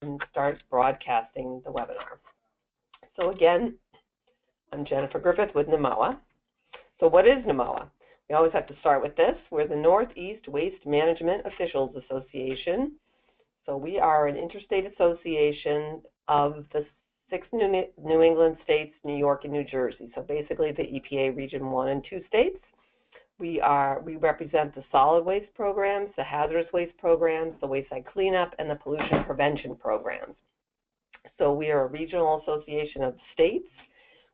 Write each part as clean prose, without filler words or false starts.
and start broadcasting the webinar. So again, I'm Jennifer Griffith with NEWMOA. So what is NEWMOA? We always have to start with this. We're the Northeast Waste Management Officials Association. So we are an interstate association of the 6 New England states, New York and New Jersey. So basically the EPA Region 1 and 2 states. We represent the solid waste programs, the hazardous waste programs, the waste site cleanup, and the pollution prevention programs. So we are a regional association of states.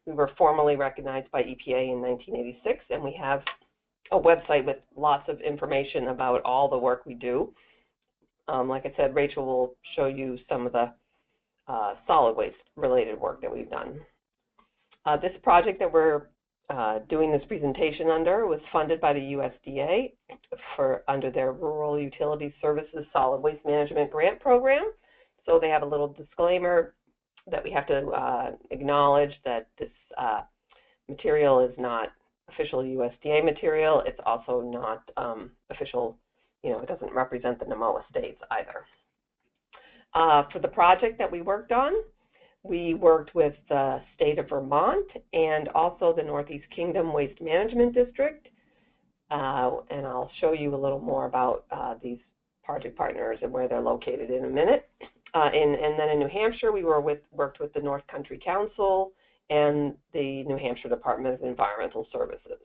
We were formally recognized by EPA in 1986, and we have a website with lots of information about all the work we do. Like I said, Rachel will show you some of the solid waste related work that we've done. This project that we're doing this presentation under was funded by the USDA under their Rural Utility Services Solid Waste Management Grant Program. So they have a little disclaimer that we have to acknowledge that this material is not official USDA material. It's also not official, it doesn't represent the NEWMOA states either. For the project that we worked on, we worked with the state of Vermont and also the Northeast Kingdom Waste Management District. And I'll show you a little more about these project partners and where they're located in a minute. And then in New Hampshire, we worked with the North Country Council and the New Hampshire Department of Environmental Services.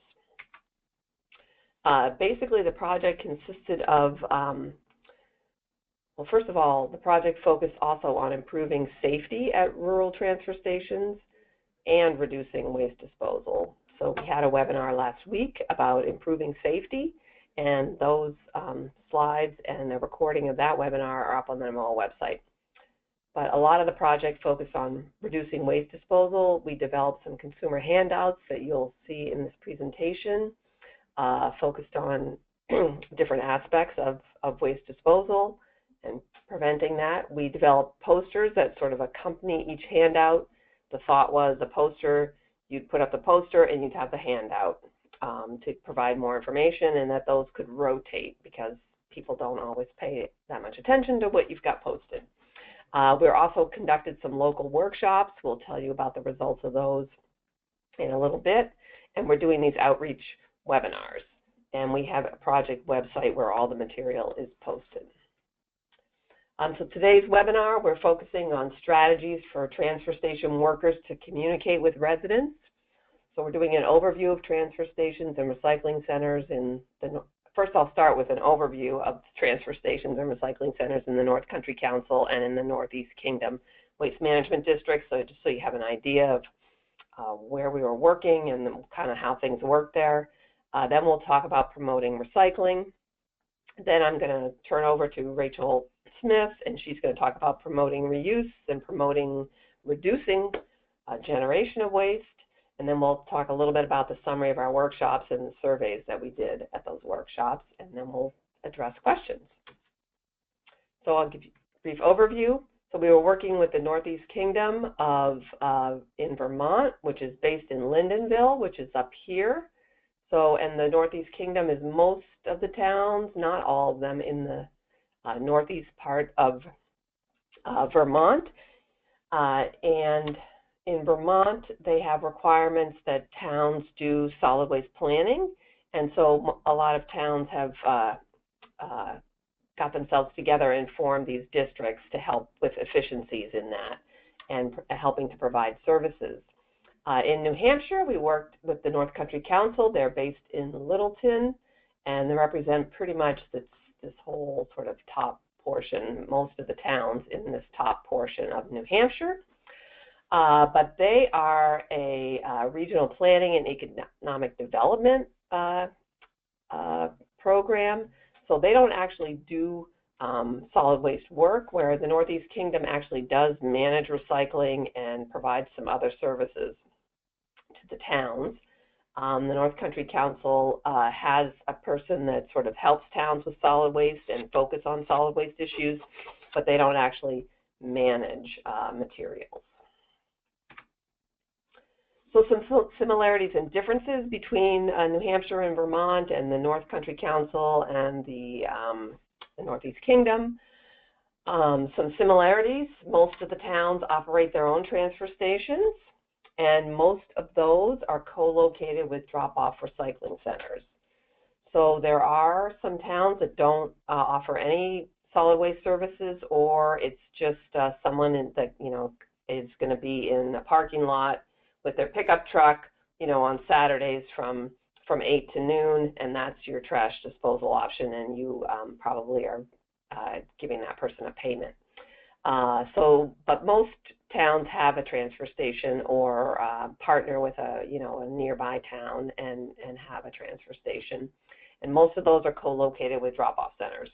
Basically, the project consisted of well, first of all, the project focused also on improving safety at rural transfer stations and reducing waste disposal. So we had a webinar last week about improving safety, and those slides and the recording of that webinar are up on the NEWMOA website. But a lot of the project focused on reducing waste disposal. We developed some consumer handouts that you'll see in this presentation, focused on different aspects of waste disposal and preventing that. We developed posters that sort of accompany each handout. The thought was the poster, you'd put up the poster and you'd have the handout to provide more information, and that those could rotate because people don't always pay that much attention to what you've got posted. We also conducted some local workshops. We'll tell you about the results of those in a little bit. And we're doing these outreach webinars. And we have a project website where all the material is posted. So today's webinar, we're focusing on strategies for transfer station workers to communicate with residents. So we're doing an overview of transfer stations and recycling centers in the First, I'll start with an overview of transfer stations and recycling centers in the North Country Council and in the Northeast Kingdom Waste Management District, so just so you have an idea of where we were working and kind of how things work there. Then we'll talk about promoting recycling. Then I'm going to turn over to Rachel Smith, and she's going to talk about promoting reuse and promoting reducing generation of waste. And then we'll talk a little bit about the summary of our workshops and the surveys that we did at those workshops, and then we'll address questions. So I'll give you a brief overview. So we were working with the Northeast Kingdom in Vermont, which is based in Lyndonville, which is up here. So, and the Northeast Kingdom is most of the towns, not all of them, in the northeast part of Vermont. And in Vermont, they have requirements that towns do solid waste planning, and so a lot of towns have got themselves together and formed these districts to help with efficiencies in that and helping to provide services. In New Hampshire, we worked with the North Country Council. They're based in Littleton, and they represent pretty much this whole sort of top portion, most of the towns in this top portion of New Hampshire. But they are a regional planning and economic development program, so they don't actually do solid waste work, where the Northeast Kingdom actually does manage recycling and provides some other services to the towns. The North Country Council has a person that sort of helps towns with solid waste and focus on solid waste issues, but they don't actually manage materials. So some similarities and differences between New Hampshire and Vermont and the North Country Council and the Northeast Kingdom. Some similarities: most of the towns operate their own transfer stations, and most of those are co-located with drop-off recycling centers. So there are some towns that don't offer any solid waste services, or it's just someone that is going to be in a parking lot with their pickup truck, on Saturdays from 8 to noon, and that's your trash disposal option, and you probably are giving that person a payment. But most towns have a transfer station or partner with a nearby town and have a transfer station. And most of those are co-located with drop-off centers.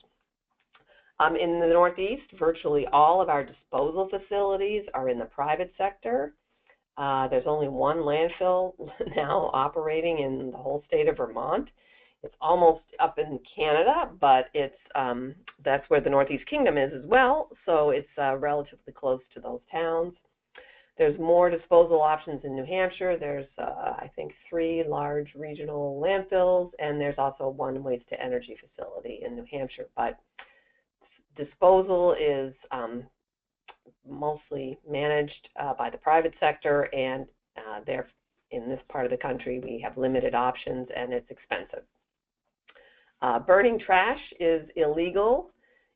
In the Northeast, virtually all of our disposal facilities are in the private sector. There's only one landfill now operating in the whole state of Vermont. It's almost up in Canada, but that's where the Northeast Kingdom is as well, so it's relatively close to those towns. There's more disposal options in New Hampshire. There's, I think, 3 large regional landfills, and there's also one waste-to-energy facility in New Hampshire. But disposal is mostly managed by the private sector, and in this part of the country, we have limited options, and it's expensive. Burning trash is illegal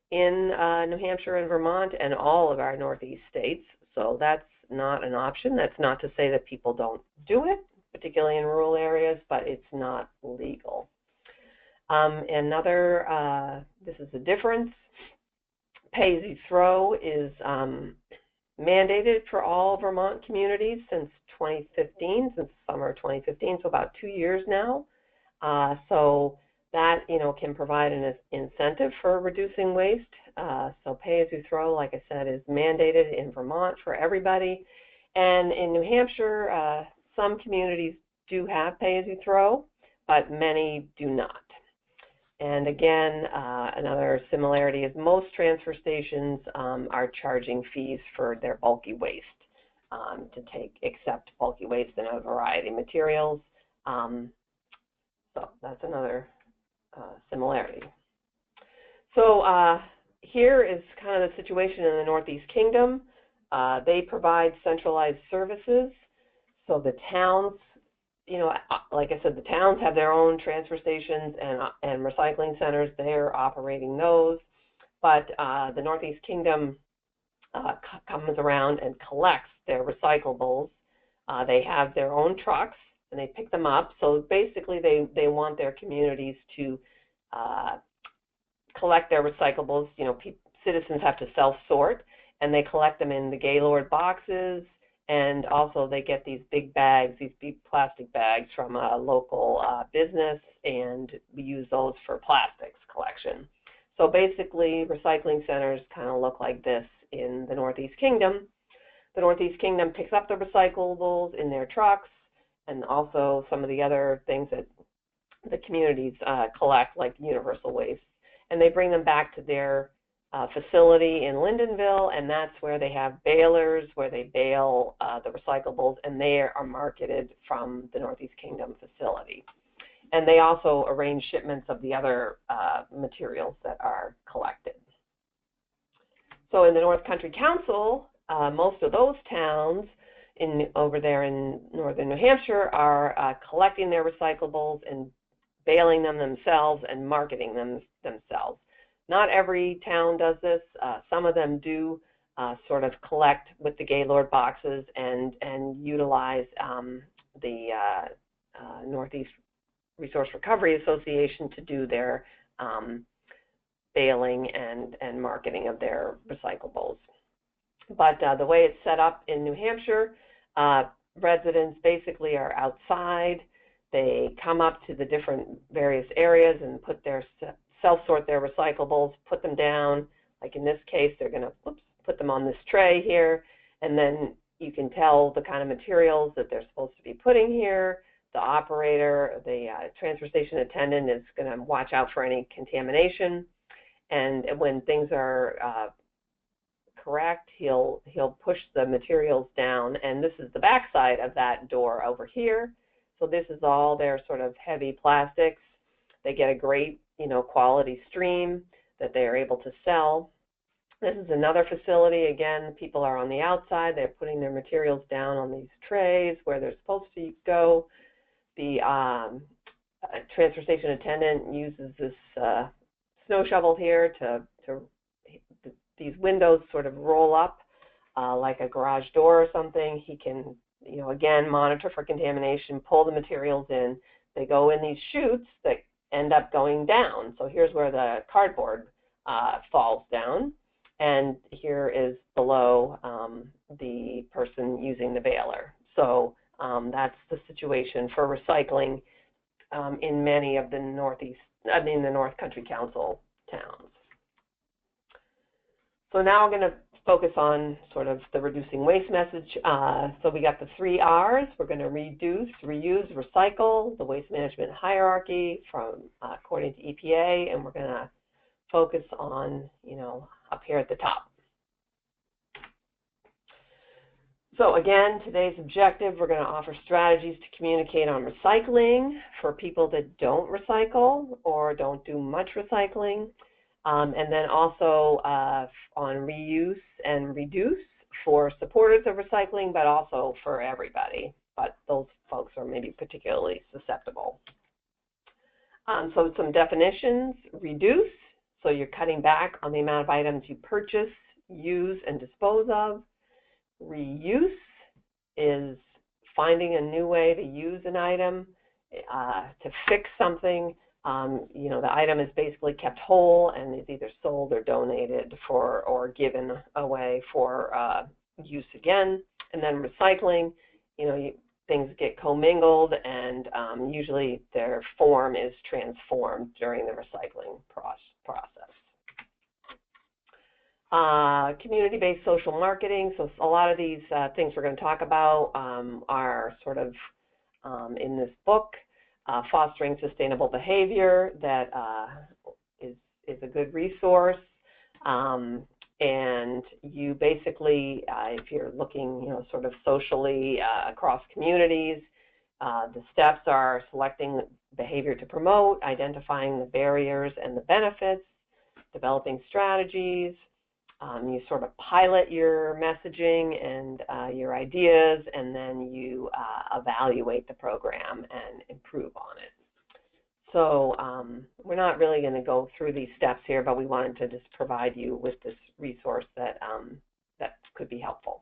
in New Hampshire and Vermont and all of our Northeast states, so that's not an option. That's not to say that people don't do it, particularly in rural areas, but it's not legal. This is a difference. Pay-as-you-throw is mandated for all Vermont communities since 2015, since summer 2015, so about 2 years now. So that can provide an incentive for reducing waste. So pay-as-you-throw, like I said, is mandated in Vermont for everybody. And in New Hampshire, some communities do have pay-as-you-throw, but many do not. And again, another similarity is most transfer stations are charging fees for their bulky waste to accept bulky waste in a variety of materials. So that's another similarity. So here is kind of the situation in the Northeast Kingdom. They provide centralized services. So the towns, like I said, the towns have their own transfer stations and recycling centers. They're operating those. But the Northeast Kingdom comes around and collects their recyclables. They have their own trucks, and they pick them up. So basically, they want their communities to collect their recyclables. Citizens have to self-sort, and they collect them in the Gaylord boxes, and also they get these big bags, these big plastic bags from a local business, and we use those for plastics collection. So basically, recycling centers kind of look like this in the Northeast Kingdom. The Northeast Kingdom picks up the recyclables in their trucks, and also some of the other things that the communities collect, like universal waste, and they bring them back to their facility in Lyndonville, and that's where they have balers where they bale the recyclables, and they are marketed from the Northeast Kingdom facility. And they also arrange shipments of the other materials that are collected. So in the North Country Council, most of those towns over there in northern New Hampshire are collecting their recyclables and baling them themselves and marketing them themselves. Not every town does this. Some of them do sort of collect with the Gaylord boxes and utilize the Northeast Resource Recovery Association to do their baling and marketing of their recyclables. But the way it's set up in New Hampshire, residents basically are outside. They come up to the different various areas and self-sort their recyclables, put them down. Like in this case, they're going to put them on this tray here, and then you can tell the kind of materials that they're supposed to be putting here. The operator, the transfer station attendant is going to watch out for any contamination, and when things are correct, he'll push the materials down, and this is the back side of that door over here. So this is all their sort of heavy plastics. They get a great quality stream that they are able to sell. This is another facility. Again, people are on the outside. They're putting their materials down on these trays where they're supposed to go. The transfer station attendant uses this snow shovel here to these windows sort of roll up like a garage door or something. He can, again, monitor for contamination, pull the materials in. They go in these chutes that end up going down. So here's where the cardboard falls down, and here is below the person using the baler. So that's the situation for recycling in many of the the North Country Council towns. So now I'm going to focus on sort of the reducing waste message. So we got the 3 R's. We're going to reduce, reuse, recycle, the waste management hierarchy from according to EPA, and we're going to focus on, up here at the top. So again, today's objective, we're going to offer strategies to communicate on recycling for people that don't recycle or don't do much recycling. And then also on reuse and reduce for supporters of recycling, but also for everybody. But those folks are maybe particularly susceptible. So some definitions: reduce, so you're cutting back on the amount of items you purchase, use, and dispose of. Reuse is finding a new way to use an item, to fix something. The item is basically kept whole and is either sold or donated or given away for use again. And then recycling, things get commingled, and usually their form is transformed during the recycling process. Community-based social marketing. So a lot of these things we're going to talk about are sort of in this book. Fostering sustainable behavior that is a good resource. And you basically, if you're looking, sort of socially across communities, the steps are selecting behavior to promote, identifying the barriers and the benefits, developing strategies. You sort of pilot your messaging and your ideas, and then you evaluate the program and improve on it. So we're not really going to go through these steps here, but we wanted to just provide you with this resource that could be helpful.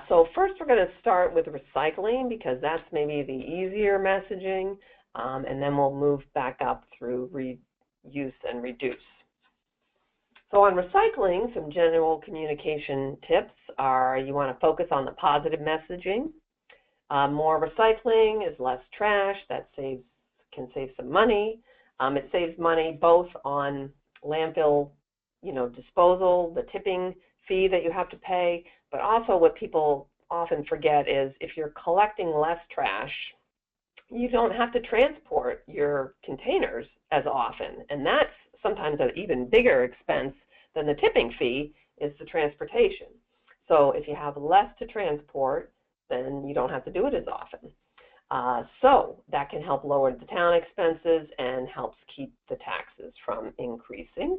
So first we're going to start with recycling, because that's maybe the easier messaging, and then we'll move back up through reuse and reduce. So on recycling, some general communication tips are: you want to focus on the positive messaging. More recycling is less trash. That can save some money. It saves money both on landfill, disposal, the tipping fee that you have to pay, but also what people often forget is if you're collecting less trash, you don't have to transport your containers as often, and that's sometimes an even bigger expense than the tipping fee is the transportation. So if you have less to transport, then you don't have to do it as often. So that can help lower the town expenses and helps keep the taxes from increasing.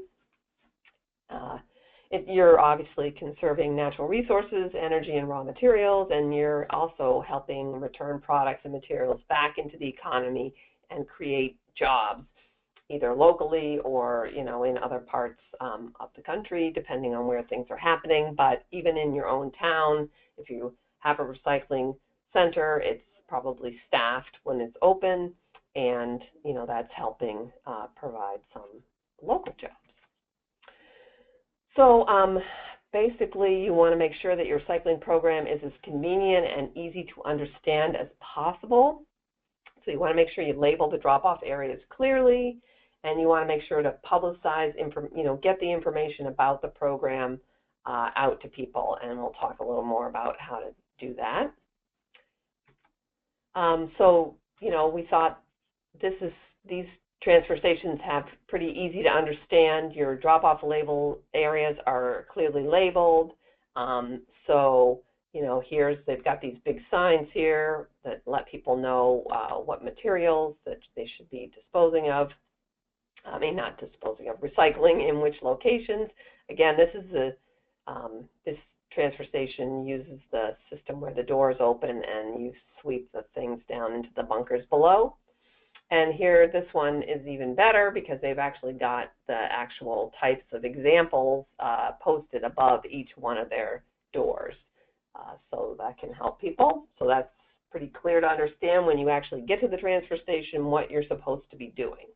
If you're obviously conserving natural resources, energy, and raw materials, and you're also helping return products and materials back into the economy and create jobs, either locally or in other parts of the country, depending on where things are happening. But even in your own town, if you have a recycling center, it's probably staffed when it's open, and that's helping provide some local jobs. So basically, you want to make sure that your recycling program is as convenient and easy to understand as possible. So you want to make sure you label the drop-off areas clearly, and you want to make sure to publicize, get the information about the program out to people, and we'll talk a little more about how to do that. So, we thought these transfer stations have pretty easy to understand. Your drop-off label areas are clearly labeled. They've got these big signs here that let people know what materials that they should be disposing of. not disposing of, recycling in which locations. Again, this is this transfer station uses the system where the doors open and you sweep the things down into the bunkers below. And here, this one is even better because they've actually got the actual types of examples posted above each one of their doors. So that can help people. So that's pretty clear to understand when you actually get to the transfer station what you're supposed to be doing.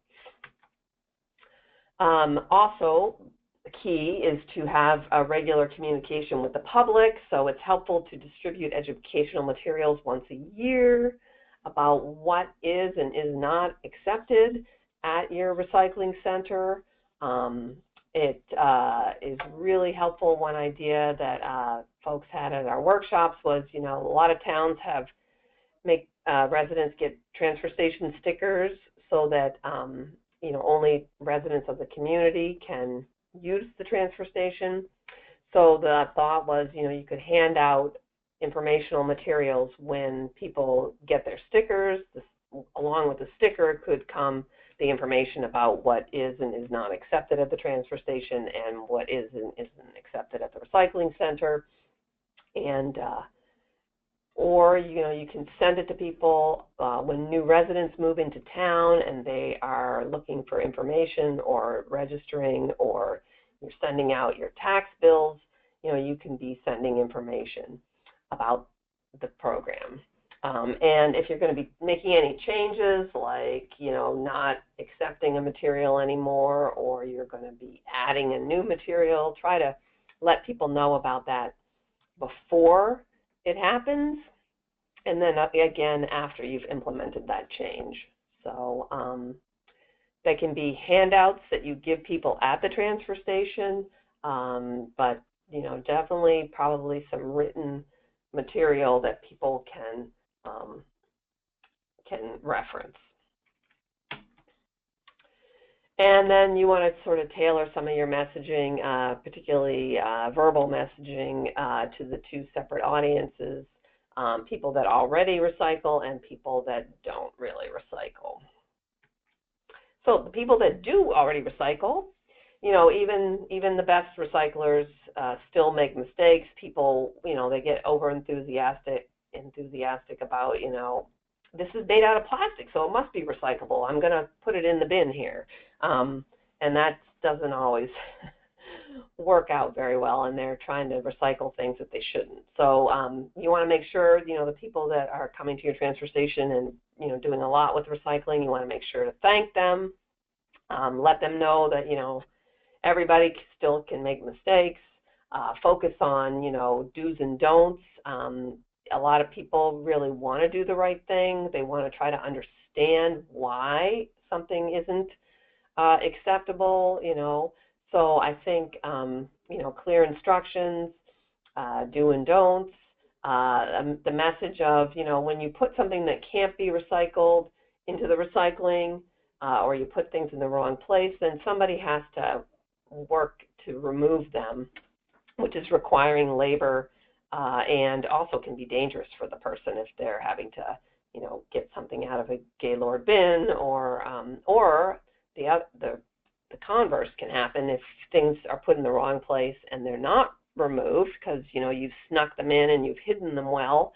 Also, the key is to have a regular communication with the public. So it's helpful to distribute educational materials once a year about what is and is not accepted at your recycling center. It is really helpful. One idea that folks had at our workshops was, a lot of towns make residents get transfer station stickers so that, only residents of the community can use the transfer station. So the thought was, you could hand out informational materials when people get their stickers. Along with the sticker could come the information about what is and is not accepted at the transfer station and what is and isn't accepted at the recycling center. And or you can send it to people when new residents move into town and they are looking for information or registering, or you're sending out your tax bills. You can be sending information about the program. And if you're going to be making any changes, like, not accepting a material anymore, or you're going to be adding a new material, try to let people know about that before it happens, and then again after you've implemented that change. So they can be handouts that you give people at the transfer station, but definitely probably some written material that people can reference. And then you want to sort of tailor some of your messaging, particularly verbal messaging, to the two separate audiences, people that already recycle and people that don't really recycle. So the people that do already recycle, even the best recyclers still make mistakes. People, they get over enthusiastic about, this is made out of plastic, so it must be recyclable. I'm going to put it in the bin here. And that doesn't always work out very well, and they're trying to recycle things that they shouldn't. So you want to make sure, the people that are coming to your transfer station and, doing a lot with recycling, you want to make sure to thank them, let them know that, everybody still can make mistakes, focus on, do's and don'ts. A lot of people really want to do the right thing. They want to try to understand why something isn't acceptable, So I think, clear instructions, do and don'ts, the message of, when you put something that can't be recycled into the recycling, or you put things in the wrong place, then somebody has to work to remove them, which is requiring labor, and also can be dangerous for the person if they're having to, get something out of a Gaylord bin, or the converse can happen if things are put in the wrong place and they're not removed because, you've snuck them in and you've hidden them well,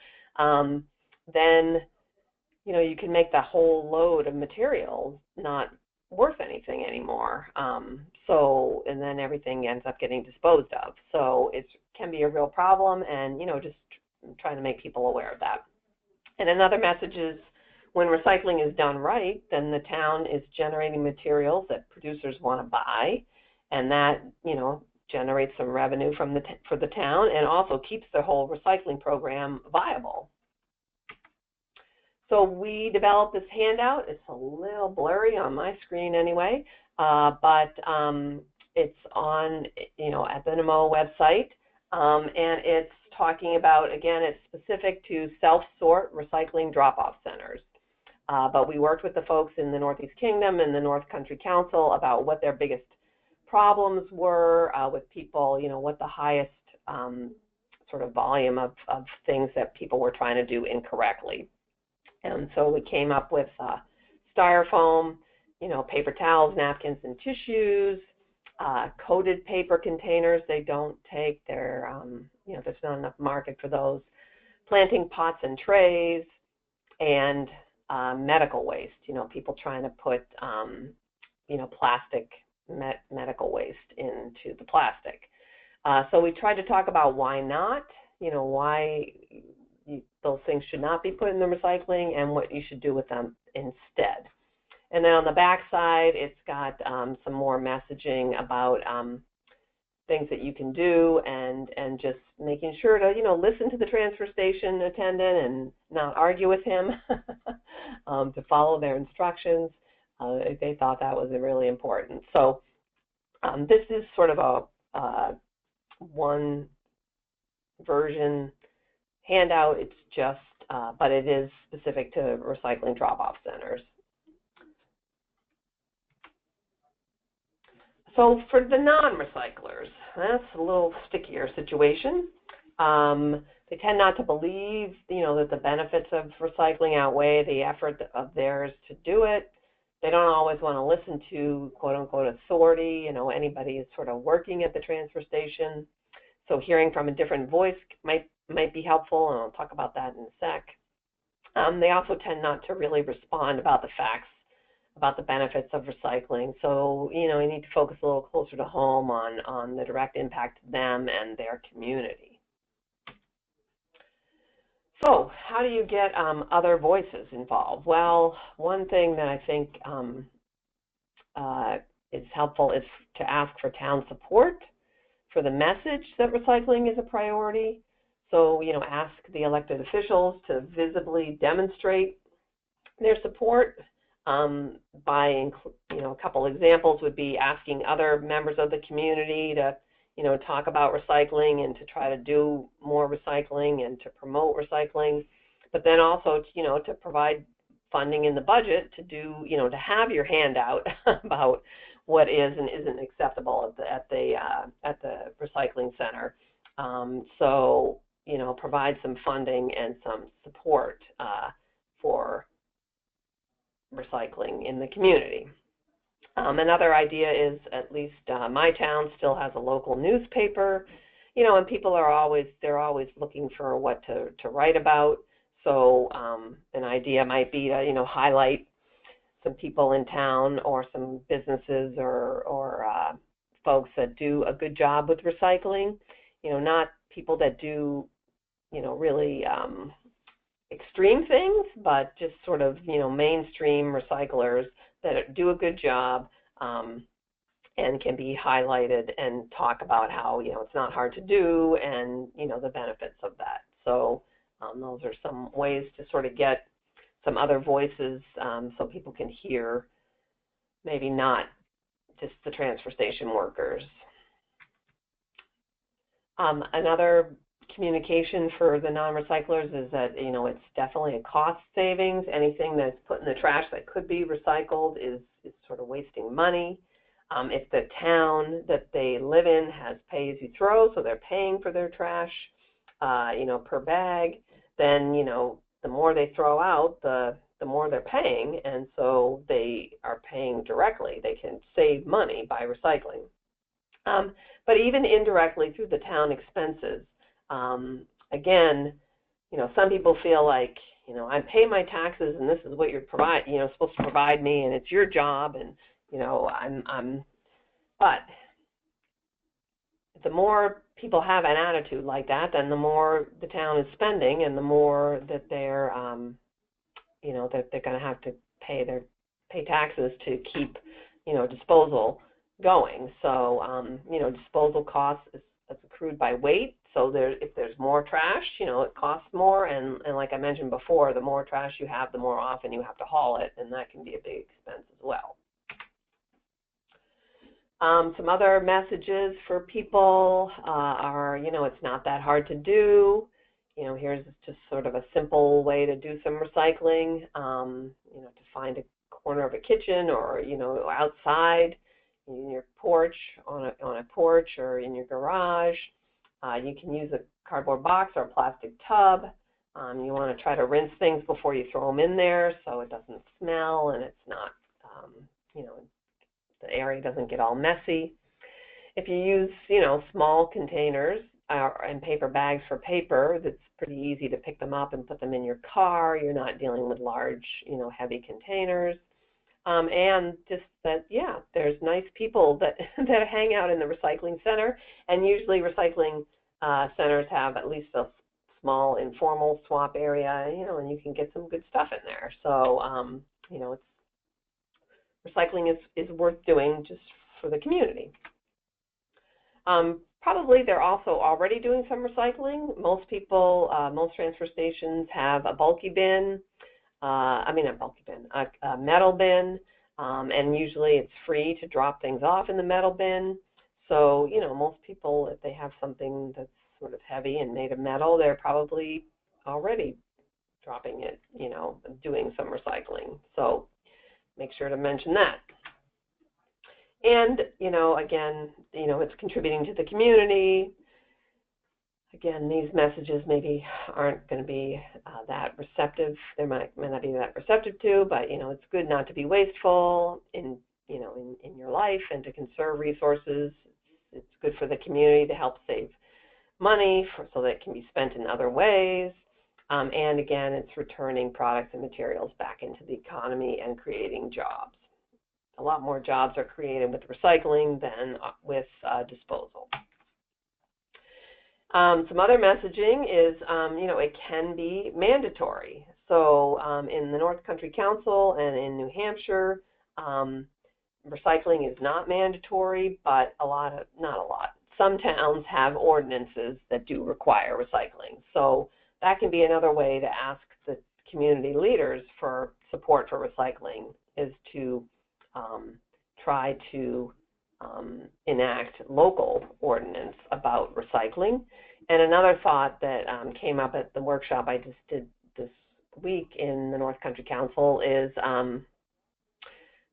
then, you can make the whole load of material not worth anything anymore. And then everything ends up getting disposed of. So it can be a real problem, and, just trying to make people aware of that. And another message is, when recycling is done right, then the town is generating materials that producers want to buy, and that, generates some revenue for the town, and also keeps the whole recycling program viable. So we developed this handout. It's a little blurry on my screen anyway, but it's on, at the NEWMOA website, and it's talking about, again, it's specific to self-sort recycling drop-off centers. But we worked with the folks in the Northeast Kingdom and the North Country Council about what their biggest problems were with people, what the highest sort of volume of things that people were trying to do incorrectly. And so we came up with styrofoam, paper towels, napkins, and tissues, coated paper containers they don't take. They're, there's not enough market for those. Planting pots and trays, and medical waste. People trying to put, plastic medical waste into the plastic. So we tried to talk about why not, why those things should not be put in the recycling and what you should do with them instead. And then on the back side, it's got some more messaging about things that you can do, and just making sure to, listen to the transfer station attendant and not argue with him, to follow their instructions. They thought that was really important. So this is sort of a one version handout. It's just, but it is specific to recycling drop-off centers. So for the non-recyclers, that's a little stickier situation. They tend not to believe, that the benefits of recycling outweigh the effort of theirs to do it. They don't always want to listen to quote-unquote authority, anybody is sort of working at the transfer station. So hearing from a different voice might be helpful, and I'll talk about that in a sec. They also tend not to really respond about the facts about the benefits of recycling. So, you need to focus a little closer to home on the direct impact to them and their community. So how do you get other voices involved? Well, one thing that I think is helpful is to ask for town support for the message that recycling is a priority. So, ask the elected officials to visibly demonstrate their support. By, a couple examples would be asking other members of the community to, talk about recycling and to try to do more recycling and to promote recycling, but then also, to provide funding in the budget to do, to have your handout about what is and isn't acceptable at the recycling center. So, provide some funding and some support for recycling in the community. Another idea is, at least my town still has a local newspaper, and people are always looking for what to write about. So an idea might be to highlight some people in town or some businesses or folks that do a good job with recycling. Not people that do really extreme things, but just sort of, mainstream recyclers that do a good job and can be highlighted and talk about how, it's not hard to do and, the benefits of that. So those are some ways to sort of get some other voices so people can hear, maybe not just the transfer station workers. Another communication for the non-recyclers is that, it's definitely a cost savings. Anything that's put in the trash that could be recycled is sort of wasting money. If the town that they live in has pay-as-you-throw, so they're paying for their trash, per bag, then, the more they throw out, the more they're paying, and so they are paying directly. They can save money by recycling. But even indirectly through the town expenses, again, some people feel like, I pay my taxes and this is what you're supposed to provide me, and it's your job, and, but the more people have an attitude like that, then the more the town is spending and the more that they're, that they're going to have to pay taxes to keep, disposal going. So, disposal costs is accrued by weight. So if there's more trash, it costs more, and like I mentioned before, the more trash you have, the more often you have to haul it, and that can be a big expense as well. Some other messages for people are, it's not that hard to do. Here's just sort of a simple way to do some recycling, to find a corner of a kitchen or, outside, in your porch, on a porch, or in your garage. You can use a cardboard box or a plastic tub. You want to try to rinse things before you throw them in there so it doesn't smell and it's not the area doesn't get all messy. If you use, small containers and paper bags for paper, that's pretty easy to pick them up and put them in your car. You're not dealing with large, heavy containers. And just that, there's nice people that hang out in the recycling center, and usually recycling centers have at least a small informal swap area, and you can get some good stuff in there. So, recycling is worth doing just for the community. Probably they're also already doing some recycling. Most people, most transfer stations have a bulky bin, a metal bin, and usually it's free to drop things off in the metal bin. So, most people, if they have something that's sort of heavy and made of metal, they're probably already dropping it, doing some recycling. So make sure to mention that. And, again, it's contributing to the community. Again, these messages maybe aren't going to be that receptive. They might not be that receptive to, but, it's good not to be wasteful in your life and to conserve resources. It's good for the community to help save money so that it can be spent in other ways. And again, it's returning products and materials back into the economy and creating jobs. A lot more jobs are created with recycling than with disposal. Some other messaging is, it can be mandatory. So in the North Country Council and in New Hampshire, recycling is not mandatory, but some towns have ordinances that do require recycling. So that can be another way to ask the community leaders for support for recycling, is to try to enact local ordinance about recycling. And another thought that came up at the workshop I just did this week in the North Country Council is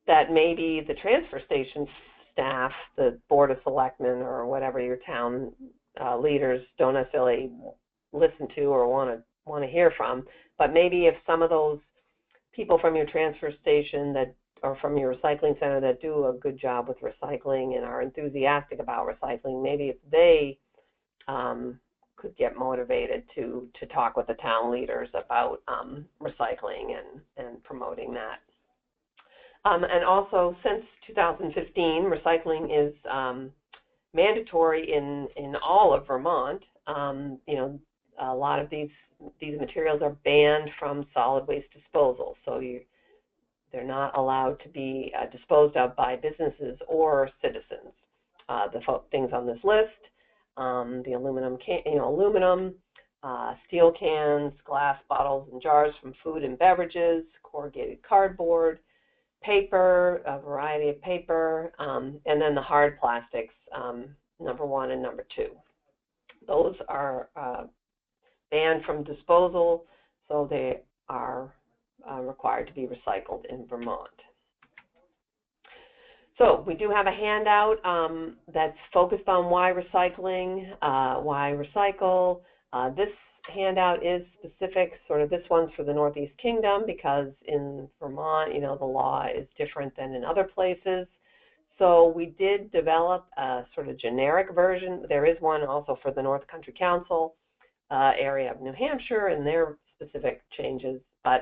that maybe the transfer station staff, the Board of Selectmen or whatever your town leaders don't necessarily listen to or want to hear from, but maybe if some of those people from your transfer station that or from your recycling center that do a good job with recycling and are enthusiastic about recycling, maybe if they could get motivated to talk with the town leaders about recycling and promoting that. And also, since 2015, recycling is mandatory in all of Vermont. A lot of these materials are banned from solid waste disposal, so they're not allowed to be disposed of by businesses or citizens. The things on this list: the aluminum, steel cans, glass bottles and jars from food and beverages, corrugated cardboard, paper, a variety of paper, and then the hard plastics, number 1 and number 2. Those are banned from disposal, so they are required to be recycled in Vermont. So we do have a handout that's focused on why recycling, why recycle. This handout is specific, this one's for the Northeast Kingdom, because in Vermont, the law is different than in other places. So we did develop a sort of generic version. There is one also for the North Country Council area of New Hampshire and their specific changes, but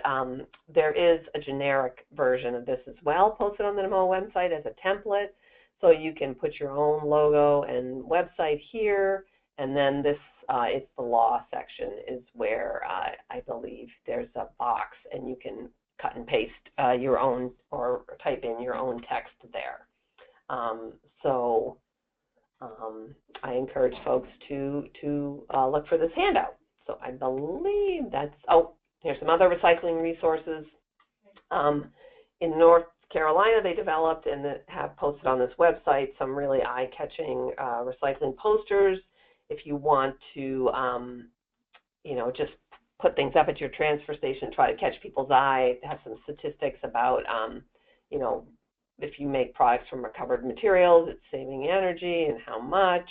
there is a generic version of this as well posted on the NEWMOA website as a template. So you can put your own logo and website here, and then this it's the law section is where I believe there's a box and you can cut and paste your own or type in your own text there. I encourage folks to look for this handout. So I believe that's, here's some other recycling resources. In North Carolina, they developed and have posted on this website some really eye-catching recycling posters. If you want to, just put things up at your transfer station, try to catch people's eye, have some statistics about, if you make products from recovered materials, it's saving energy and how much.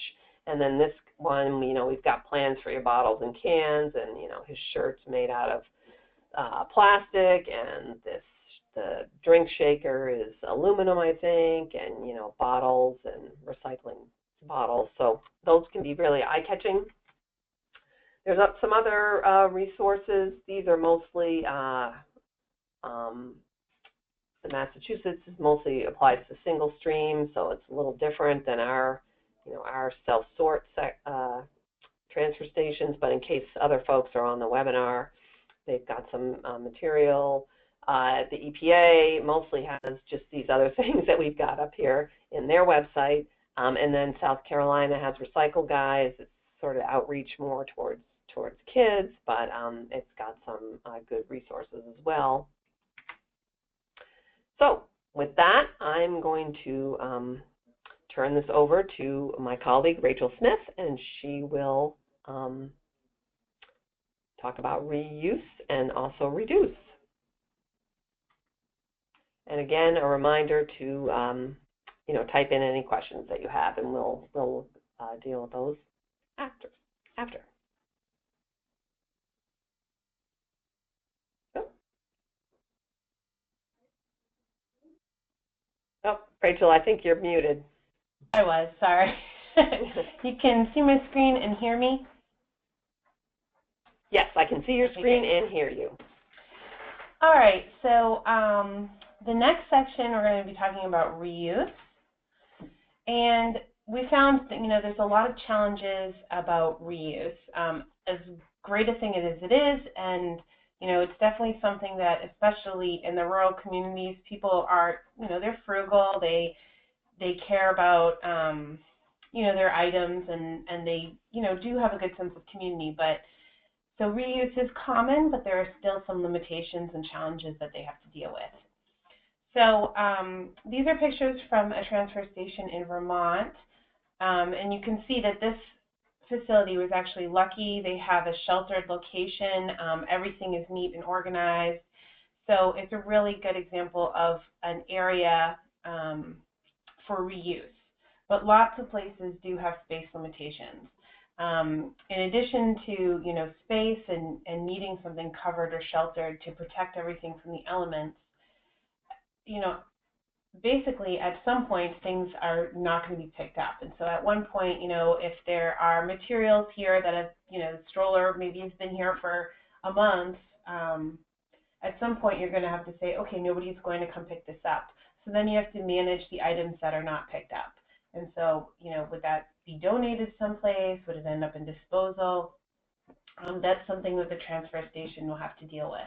And then this one, we've got plans for your bottles and cans, and, his shirt's made out of plastic, and this the drink shaker is aluminum, I think, and, you know, bottles and recycling bottles. So those can be really eye-catching. There's some other resources. These are mostly, the Massachusetts is mostly applies to single stream, so it's a little different than our, you know, our self-sort transfer stations. But in case other folks are on the webinar, they've got some material. The EPA mostly has just these other things that we've got up here in their website. And then South Carolina has Recycle Guys. It's sort of outreach more towards kids, but it's got some good resources as well. So with that, I'm going to turn this over to my colleague, Rachel Smith, and she will talk about reuse and also reduce. And again, a reminder to you know, type in any questions that you have, and we'll deal with those after. Oh, Rachel, I think you're muted. I was, sorry. You can see my screen and hear me? Yes, I can see your screen and hear you. All right, so the next section we're going to be talking about reuse. And we found that, you know, there's a lot of challenges about reuse. As great a thing as it is, and you know, it's definitely something that, especially in the rural communities, people are, you know, they're frugal, they care about, you know, their items, and they, you know, do have a good sense of community. But so reuse is common, but there are still some limitations and challenges that they have to deal with. So these are pictures from a transfer station in Vermont, and you can see that this facility was actually lucky. They have a sheltered location. Everything is neat and organized. So it's a really good example of an area for reuse. But lots of places do have space limitations. In addition to, you know, space and needing something covered or sheltered to protect everything from the elements, you know, basically at some point things are not going to be picked up. And so at one point, you know, if there are materials here that have, you know, the stroller maybe has been here for a month, at some point you're going to have to say, okay, nobody's going to come pick this up. So then you have to manage the items that are not picked up. And so, you know, would that be donated someplace? Would it end up in disposal? That's something that the transfer station will have to deal with.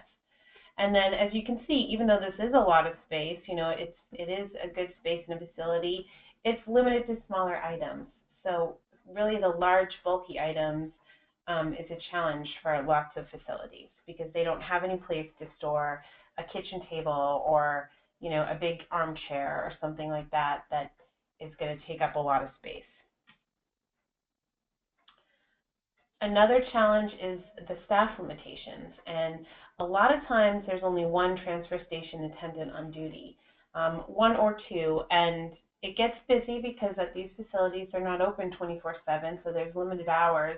And then, as you can see, even though this is a lot of space, you know, it is a good space in a facility, it's limited to smaller items. So really the large, bulky items is a challenge for lots of facilities because they don't have any place to store a kitchen table or, you know, a big armchair or something like that that is going to take up a lot of space. Another challenge is the staff limitations, and a lot of times there's only one transfer station attendant on duty, one or two, and it gets busy because at these facilities they're not open 24/7, so there's limited hours,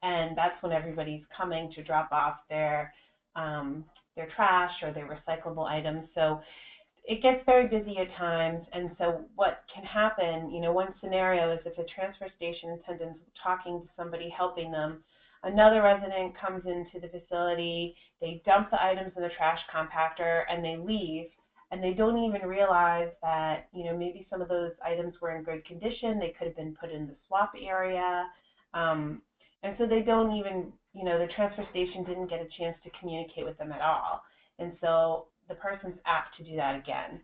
and that's when everybody's coming to drop off their trash or their recyclable items. So it gets very busy at times, and so what can happen, you know, one scenario is if a transfer station attendant's talking to somebody, helping them, another resident comes into the facility, they dump the items in the trash compactor, and they leave, and they don't even realize that, you know, maybe some of those items were in good condition, they could have been put in the swap area, and so they don't even, you know, the transfer station didn't get a chance to communicate with them at all, and so the person's apt to do that again.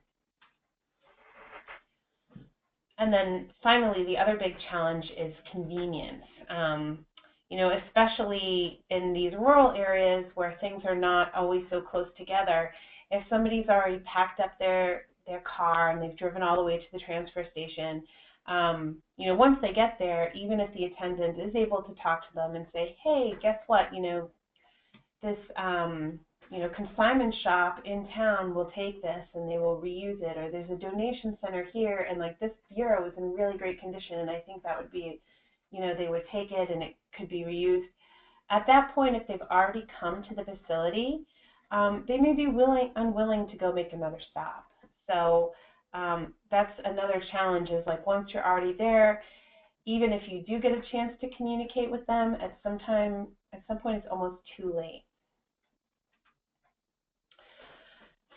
And then finally, the other big challenge is convenience. You know, especially in these rural areas where things are not always so close together, if somebody's already packed up their car and they've driven all the way to the transfer station, you know, once they get there, even if the attendant is able to talk to them and say, hey, guess what, you know, this you know, consignment shop in town will take this and they will reuse it, or there's a donation center here and like this bureau is in really great condition and I think that would be, you know, they would take it and it could be reused. At that point, if they've already come to the facility, they may be unwilling to go make another stop. So that's another challenge, is like once you're already there, even if you do get a chance to communicate with them, at some point it's almost too late.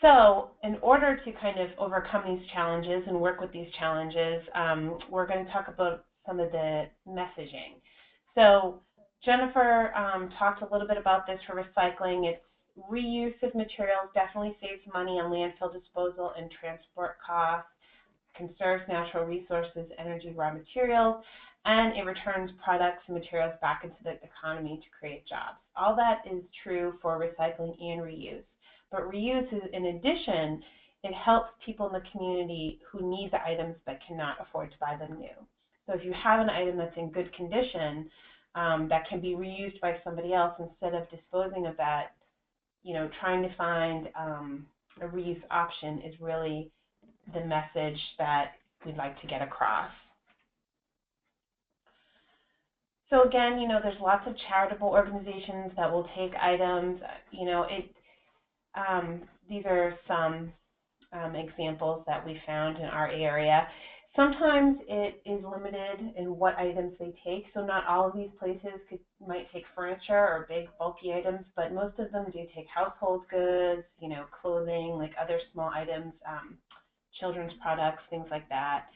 So in order to kind of overcome these challenges and work with these challenges, we're going to talk about some of the messaging. So Jennifer talked a little bit about this for recycling. It's reuse of materials definitely saves money on landfill disposal and transport costs, conserves natural resources, energy, raw materials, and it returns products and materials back into the economy to create jobs. All that is true for recycling and reuse. But reuse is, in addition, it helps people in the community who need the items but cannot afford to buy them new. So if you have an item that's in good condition that can be reused by somebody else, instead of disposing of that, trying to find a reuse option is really the message that we'd like to get across. So again, there's lots of charitable organizations that will take items. These are some examples that we found in our area. Sometimes it is limited in what items they take, so not all of these places might take furniture or big bulky items, but most of them do take household goods, clothing, like other small items, children's products, things like that.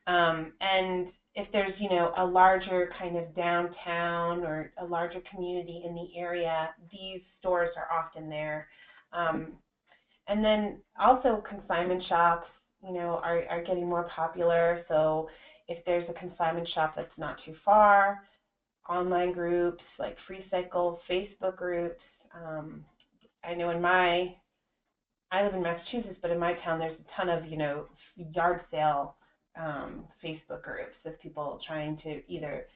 And if there's, a larger kind of downtown or a larger community in the area, these stores are often there. And then also consignment shops, are getting more popular. So if there's a consignment shop that's not too far, online groups like FreeCycle, Facebook groups. I know I live in Massachusetts, but in my town there's a ton of, yard sale Facebook groups of people trying to either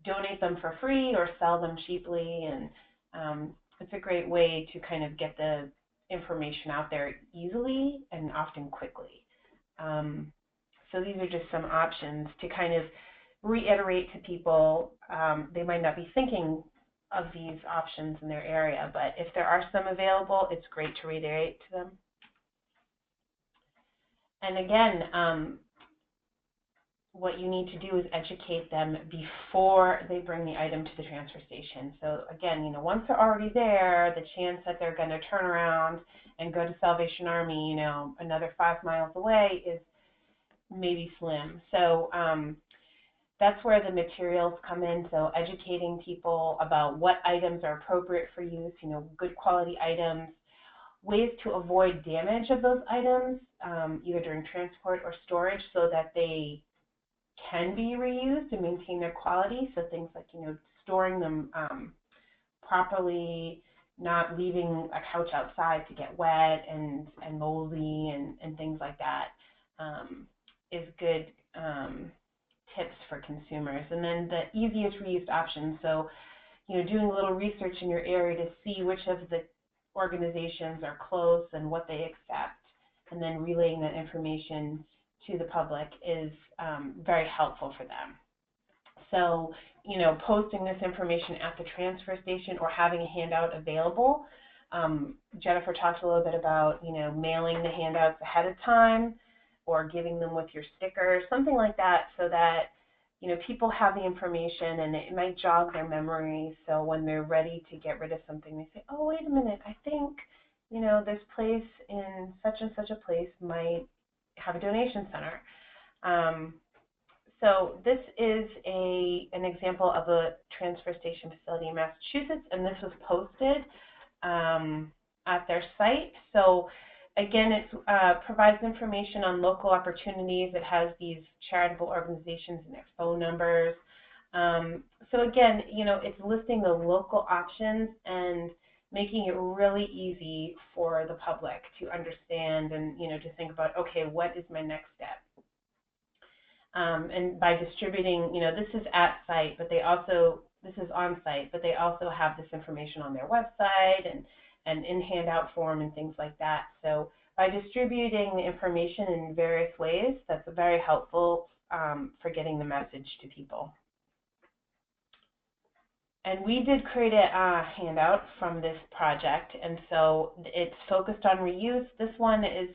donate them for free or sell them cheaply. And it's a great way to kind of get the information out there easily and often quickly. So these are just some options to kind of reiterate to people. They might not be thinking of these options in their area, but if there are some available, it's great to reiterate to them. And again, what you need to do is educate them before they bring the item to the transfer station. So again, once they're already there, the chance that they're going to turn around and go to Salvation Army, another 5 miles away is maybe slim. So that's where the materials come in. So educating people about what items are appropriate for use, good quality items, ways to avoid damage of those items, either during transport or storage, so that they can be reused and maintain their quality. So things like, storing them properly, not leaving a couch outside to get wet and moldy and things like that is good tips for consumers. And then the easiest reused options. So, doing a little research in your area to see which of the organizations are close and what they accept, and then relaying that information to the public is very helpful for them. So, posting this information at the transfer station or having a handout available. Jennifer talked a little bit about, mailing the handouts ahead of time or giving them with your stickers, something like that, so that, people have the information and it might jog their memory. So when they're ready to get rid of something, they say, oh, wait a minute, I think, this place in such and such a place might have a donation center. So this is an example of a transfer station facility in Massachusetts, and this was posted at their site. So again, it provides information on local opportunities. It has these charitable organizations and their phone numbers. So again, it's listing the local options and making it really easy for the public to understand and, to think about, okay, what is my next step? And by distributing, this is at site, but this is on site, but they also have this information on their website and in handout form and things like that. So by distributing the information in various ways, that's very helpful for getting the message to people. And we did create a handout from this project, and so it's focused on reuse. This one is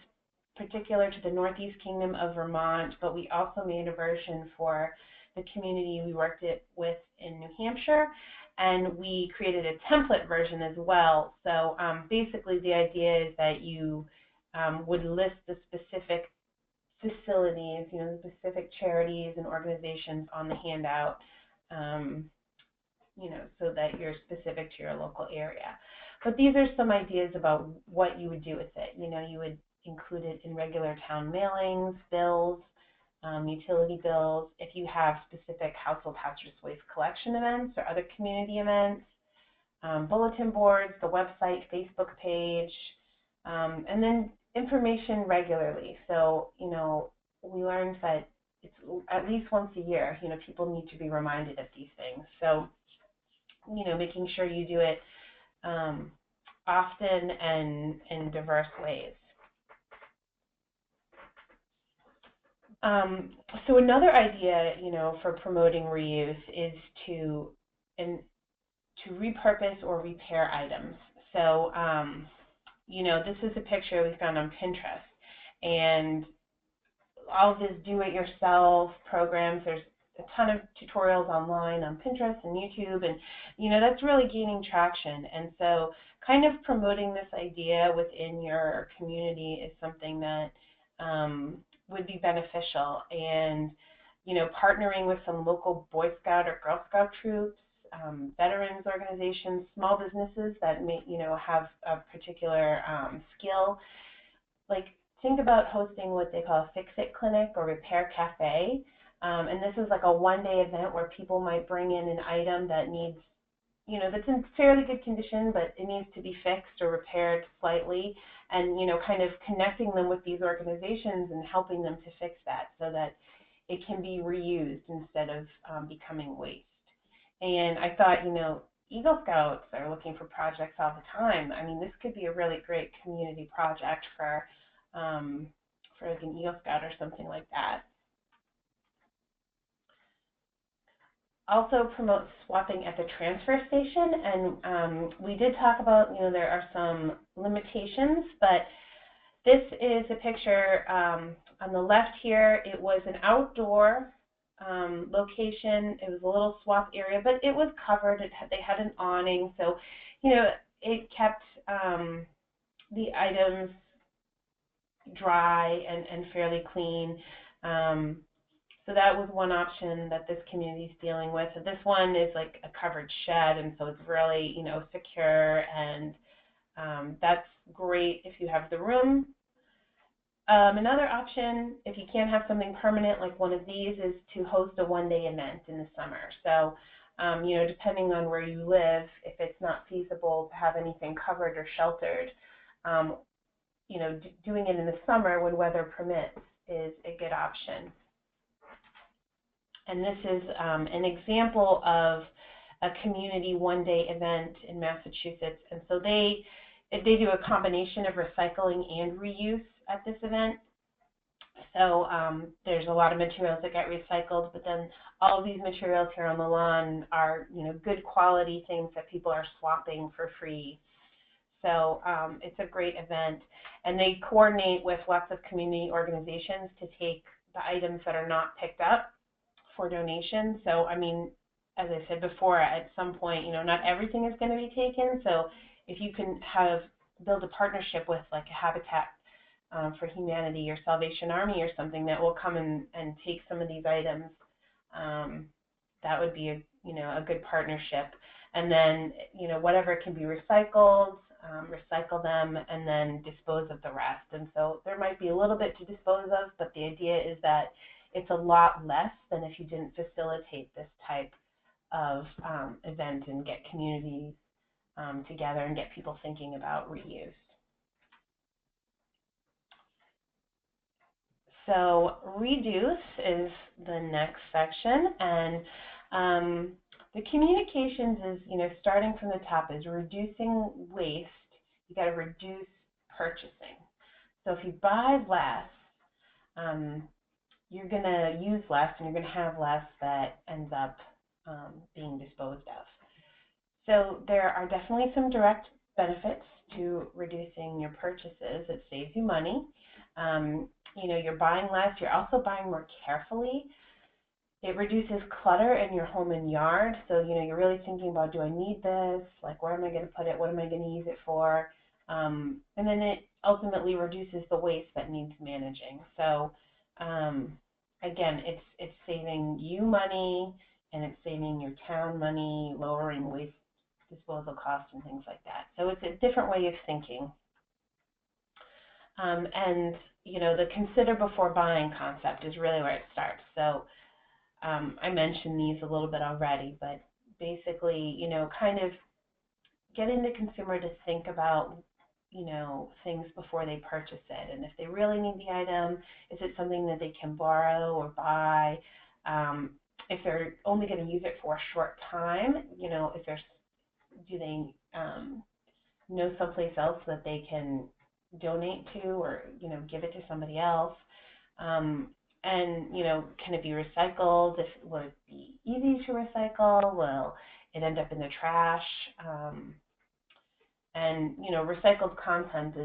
particular to the Northeast Kingdom of Vermont, but we also made a version for the community we worked with in New Hampshire, and we created a template version as well. So basically the idea is that you would list the specific facilities, the specific charities and organizations on the handout, so that you're specific to your local area. But these are some ideas about what you would do with it. You would include it in regular town mailings, bills, utility bills, if you have specific household hazardous waste collection events or other community events, bulletin boards, the website, Facebook page, and then information regularly. So, we learned that it's at least once a year, people need to be reminded of these things. So, making sure you do it often and in diverse ways. So another idea, for promoting reuse is to repurpose or repair items. So, this is a picture we found on Pinterest, and all of this do-it-yourself programs. There's a ton of tutorials online on Pinterest and YouTube, and that's really gaining traction. And so kind of promoting this idea within your community is something that would be beneficial. And partnering with some local Boy Scout or Girl Scout troops, veterans organizations, small businesses that may have a particular skill. Like, think about hosting what they call a fix-it clinic or repair cafe. And this is like a one-day event where people might bring in an item that needs, that's in fairly good condition, but it needs to be fixed or repaired slightly, and, kind of connecting them with these organizations and helping them to fix that so that it can be reused instead of becoming waste. And I thought, Eagle Scouts are looking for projects all the time. I mean, this could be a really great community project for like an Eagle Scout or something like that. Also promote swapping at the transfer station, and we did talk about, there are some limitations, but this is a picture on the left here. It was an outdoor location. It was a little swap area, but it was covered. They had an awning, so it kept the items dry and fairly clean. So that was one option that this community is dealing with. So this one is like a covered shed, and so it's really, secure, and that's great if you have the room. Another option, if you can't have something permanent like one of these, is to host a one-day event in the summer. So, depending on where you live, if it's not feasible to have anything covered or sheltered, doing it in the summer when weather permits is a good option. And this is an example of a community one-day event in Massachusetts. And so they do a combination of recycling and reuse at this event. So there's a lot of materials that get recycled, but then all of these materials here on the lawn are, good quality things that people are swapping for free. So it's a great event. And they coordinate with lots of community organizations to take the items that are not picked up for donation. So, I mean, as I said before, at some point, not everything is going to be taken. So if you can build a partnership with like a Habitat for Humanity or Salvation Army or something that will come and take some of these items, that would be a good partnership. And then, whatever can be recycled, recycle them, and then dispose of the rest. And so there might be a little bit to dispose of, but the idea is that it's a lot less than if you didn't facilitate this type of event and get communities together and get people thinking about reuse. So reduce is the next section, and the communications is, starting from the top, is reducing waste. You got to reduce purchasing. So if you buy less, you're going to use less, and you're going to have less that ends up being disposed of. So there are definitely some direct benefits to reducing your purchases. It saves you money. You're buying less. You're also buying more carefully. It reduces clutter in your home and yard. So, you're really thinking about, do I need this? Like, where am I going to put it? What am I going to use it for? And then it ultimately reduces the waste that needs managing. So, again, it's saving you money, and it's saving your town money, lowering waste disposal costs and things like that. So it's a different way of thinking. And, the consider before buying concept is really where it starts. So I mentioned these a little bit already, but basically, kind of getting the consumer to think about, things before they purchase it. And if they really need the item, is it something that they can borrow or buy? If they're only going to use it for a short time, do they know someplace else that they can donate to, or give it to somebody else? And can it be recycled? Will it be easy to recycle? Will it end up in the trash? And recycled content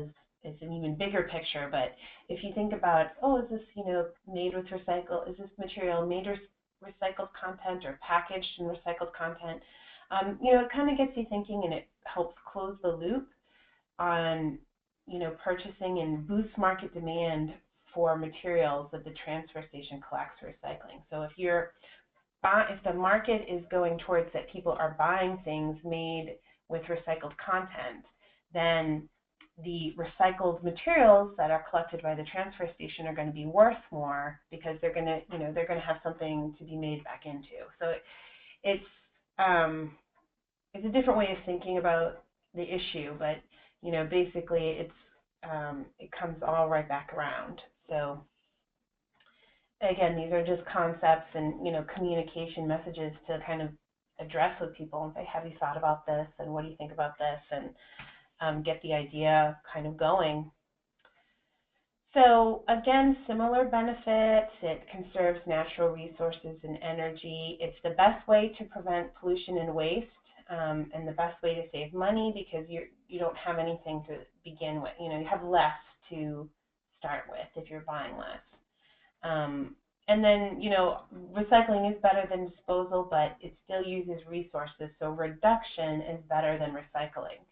is an even bigger picture. But if you think about, is this made with is this material made with recycled content or packaged in recycled content? It kind of gets you thinking, and it helps close the loop on purchasing and boosts market demand for materials that the transfer station collects for recycling. So if the market is going towards that people are buying things made with recycled content, then the recycled materials that are collected by the transfer station are going to be worth more, because they're going to have something to be made back into. So it's a different way of thinking about the issue, but basically it comes all right back around. So again, these are just concepts and communication messages to kind of address with people and say, have you thought about this, and what do you think about this, and get the idea kind of going. So again, similar benefits. It conserves natural resources and energy. It's the best way to prevent pollution and waste, and the best way to save money, because you don't have anything to begin with. You have less to start with if you're buying less. And then, recycling is better than disposal, but it still uses resources. So reduction is better than recycling.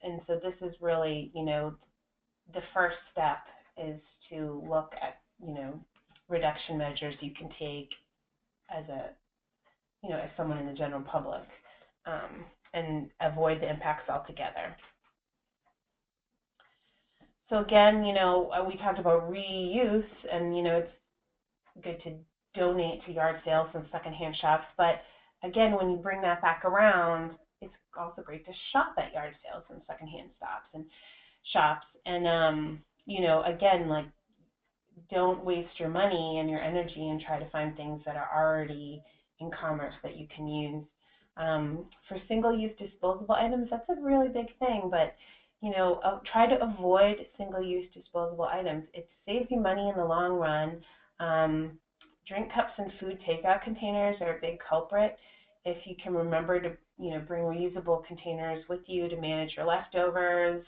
And so this is really, the first step is to look at, reduction measures you can take as as someone in the general public, and avoid the impacts altogether. So again, we talked about reuse, and, it's good to donate to yard sales and secondhand shops. But again, when you bring that back around, it's also great to shop at yard sales and secondhand shops. And, again, like, don't waste your money and your energy and try to find things that are already in commerce that you can use. For single-use disposable items, that's a really big thing, but try to avoid single-use disposable items. It saves you money in the long run. Drink cups and food takeout containers are a big culprit. If you can remember to bring reusable containers with you to manage your leftovers,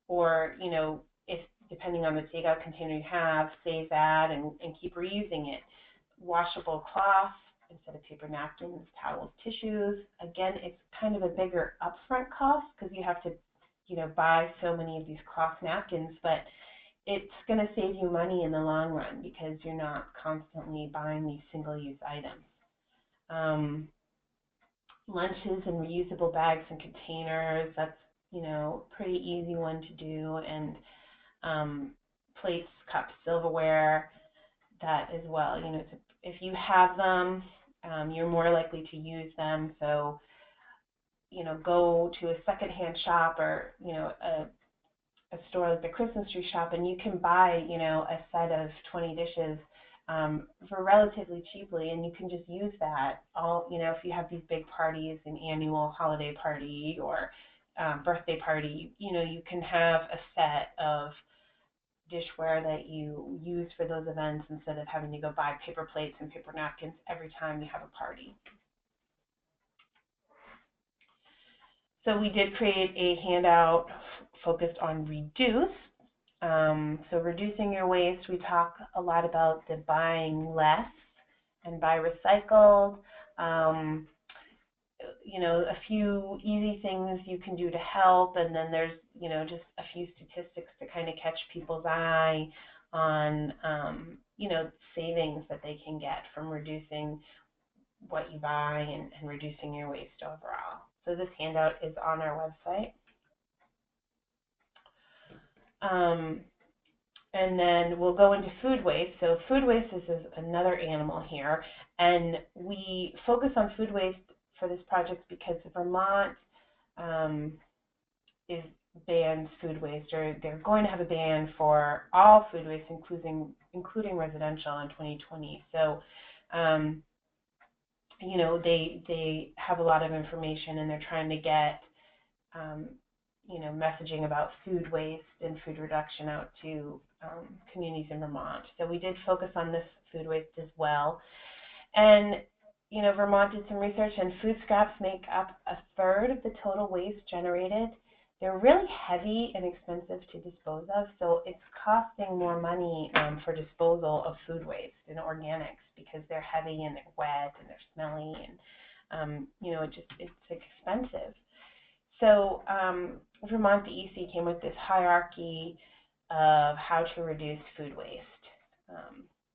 or if depending on the takeout container you have, save that and keep reusing it. Washable cloth instead of paper napkins, towels, tissues. Again, it's kind of a bigger upfront cost, because you have to buy so many of these cloth napkins, but it's going to save you money in the long run, because you're not constantly buying these single-use items. Lunches and reusable bags and containers, that's pretty easy one to do. And plates, cups, silverware, that as well. If you have them, you're more likely to use them. So go to a secondhand shop, or a store like the Christmas tree shop, and you can buy a set of 20 dishes for relatively cheaply, and you can just use that all if you have these big parties, an annual holiday party or birthday party, you can have a set of dishware that you use for those events, instead of having to go buy paper plates and paper napkins every time you have a party. So we did create a handout focused on reduce. So reducing your waste, we talk a lot about the buying less and buy recycled. You know, a few easy things you can do to help, and then there's, you know, just a few statistics to kind of catch people's eye on, you know, savings that they can get from reducing what you buy and reducing your waste overall. So this handout is on our website. And then we'll go into food waste. So food waste is another animal here, and we focus on food waste for this project because Vermont is bans food waste, or they're going to have a ban for all food waste, including residential in 2020. So, you know, they have a lot of information, and they're trying to get you know, messaging about food waste and food reduction out to communities in Vermont. So we did focus on this food waste as well. And, you know, Vermont did some research, and food scraps make up 1/3 of the total waste generated. They're really heavy and expensive to dispose of, so it's costing more money for disposal of food waste and organics because they're heavy and they're wet and they're smelly, and, you know, it's expensive. So Vermont DEC came with this hierarchy of how to reduce food waste.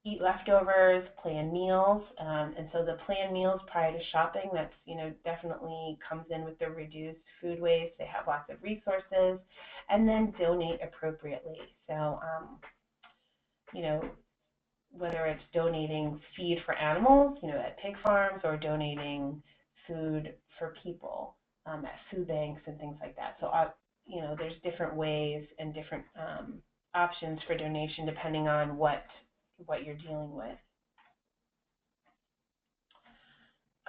Eat leftovers, plan meals, and so the planned meals prior to shopping, that's, you know, definitely comes in with the reduced food waste. They have lots of resources, and then donate appropriately. So, you know, whether it's donating feed for animals, you know, at pig farms, or donating food for people at food banks and things like that. So, you know, there's different ways and different options for donation depending on what you're dealing with.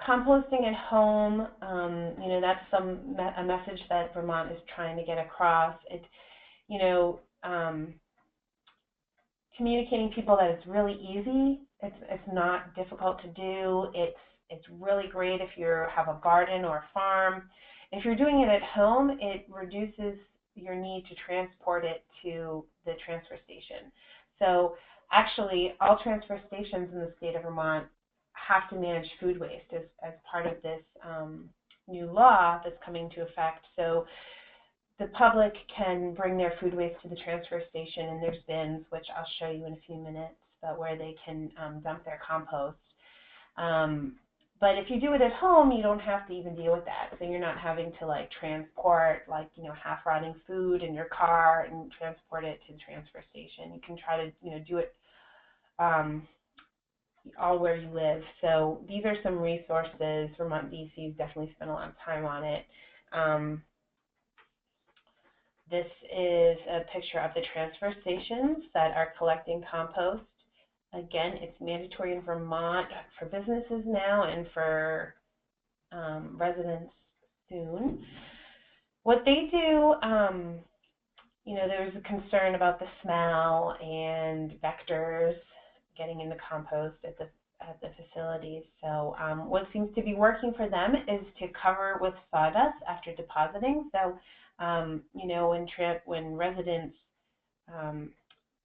Composting at home, you know, that's a message that Vermont is trying to get across. It, you know, communicating to people that it's really easy. It's not difficult to do. It's really great if you have a garden or a farm. If you're doing it at home, it reduces your need to transport it to the transfer station. So actually, all transfer stations in the state of Vermont have to manage food waste as part of this new law that's coming into effect. So the public can bring their food waste to the transfer station, and there's bins, which I'll show you in a few minutes, but where they can dump their compost. But if you do it at home, you don't have to even deal with that. So you're not having to like transport like, you know, half rotting food in your car and transport it to the transfer station. You can try to, you know, do it all where you live. So these are some resources. Vermont DC's definitely spent a lot of time on it. This is a picture of the transfer stations that are collecting compost. Again, it's mandatory in Vermont for businesses now and for residents soon. What they do, you know, there was a concern about the smell and vectors getting in the compost at the facilities. So what seems to be working for them is to cover with sawdust after depositing. So you know, when residents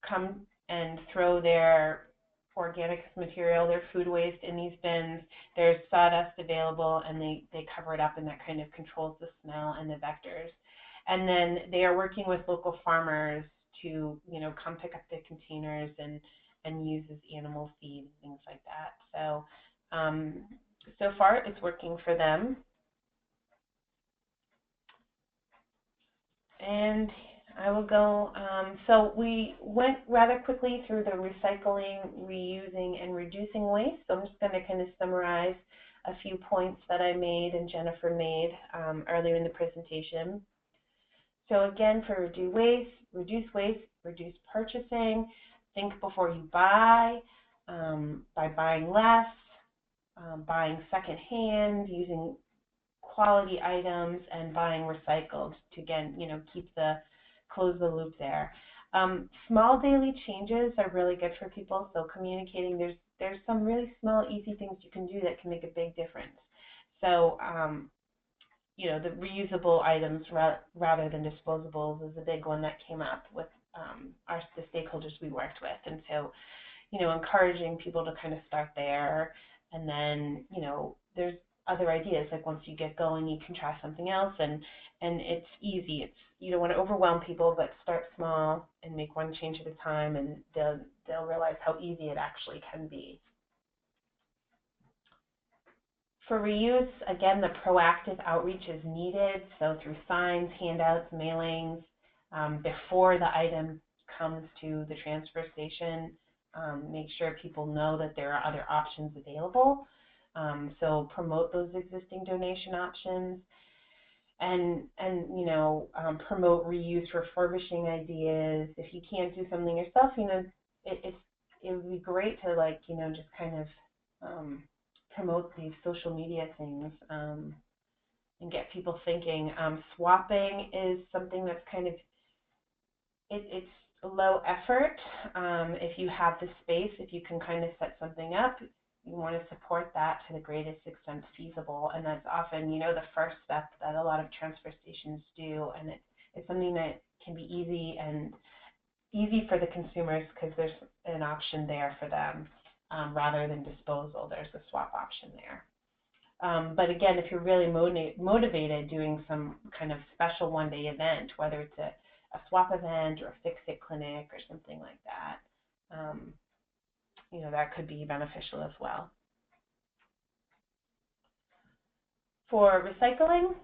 come and throw their organic material, their food waste in these bins, there's sawdust available, and they cover it up, and that kind of controls the smell and the vectors. And then they are working with local farmers to, you know, come pick up the containers and use as animal feed and things like that. So so far it's working for them. And I will go, so we went rather quickly through the recycling, reusing, and reducing waste. So I'm just going to kind of summarize a few points that I made and Jennifer made earlier in the presentation. So again, for reduce waste, reduce purchasing, think before you buy, by buying less, buying secondhand, using quality items, and buying recycled to, again, you know, close the loop there. Small daily changes are really good for people. So communicating, there's some really small, easy things you can do that can make a big difference. So the reusable items rather than disposables is a big one that came up with the stakeholders we worked with. And so, encouraging people to kind of start there. And then, there's other ideas, like once you get going, you can try something else, and it's easy. You don't want to overwhelm people, but start small and make one change at a time, and they'll realize how easy it actually can be. For reuse, again, the proactive outreach is needed, so through signs, handouts, mailings, before the item comes to the transfer station, make sure people know that there are other options available. So promote those existing donation options, and promote reuse, refurbishing ideas. If you can't do something yourself, it would be great to just kind of promote these social media things and get people thinking. Swapping is something that's kind of it's low effort. If you have the space, if you can kind of set something up, you want to support that to the greatest extent feasible, and that's often, the first step that a lot of transfer stations do, and it's something that can be easy for the consumers because there's an option there for them rather than disposal. There's a swap option there. But again, if you're really motivated, doing some kind of special one-day event, whether it's a swap event or a fix-it clinic or something like that, that could be beneficial as well. For recycling,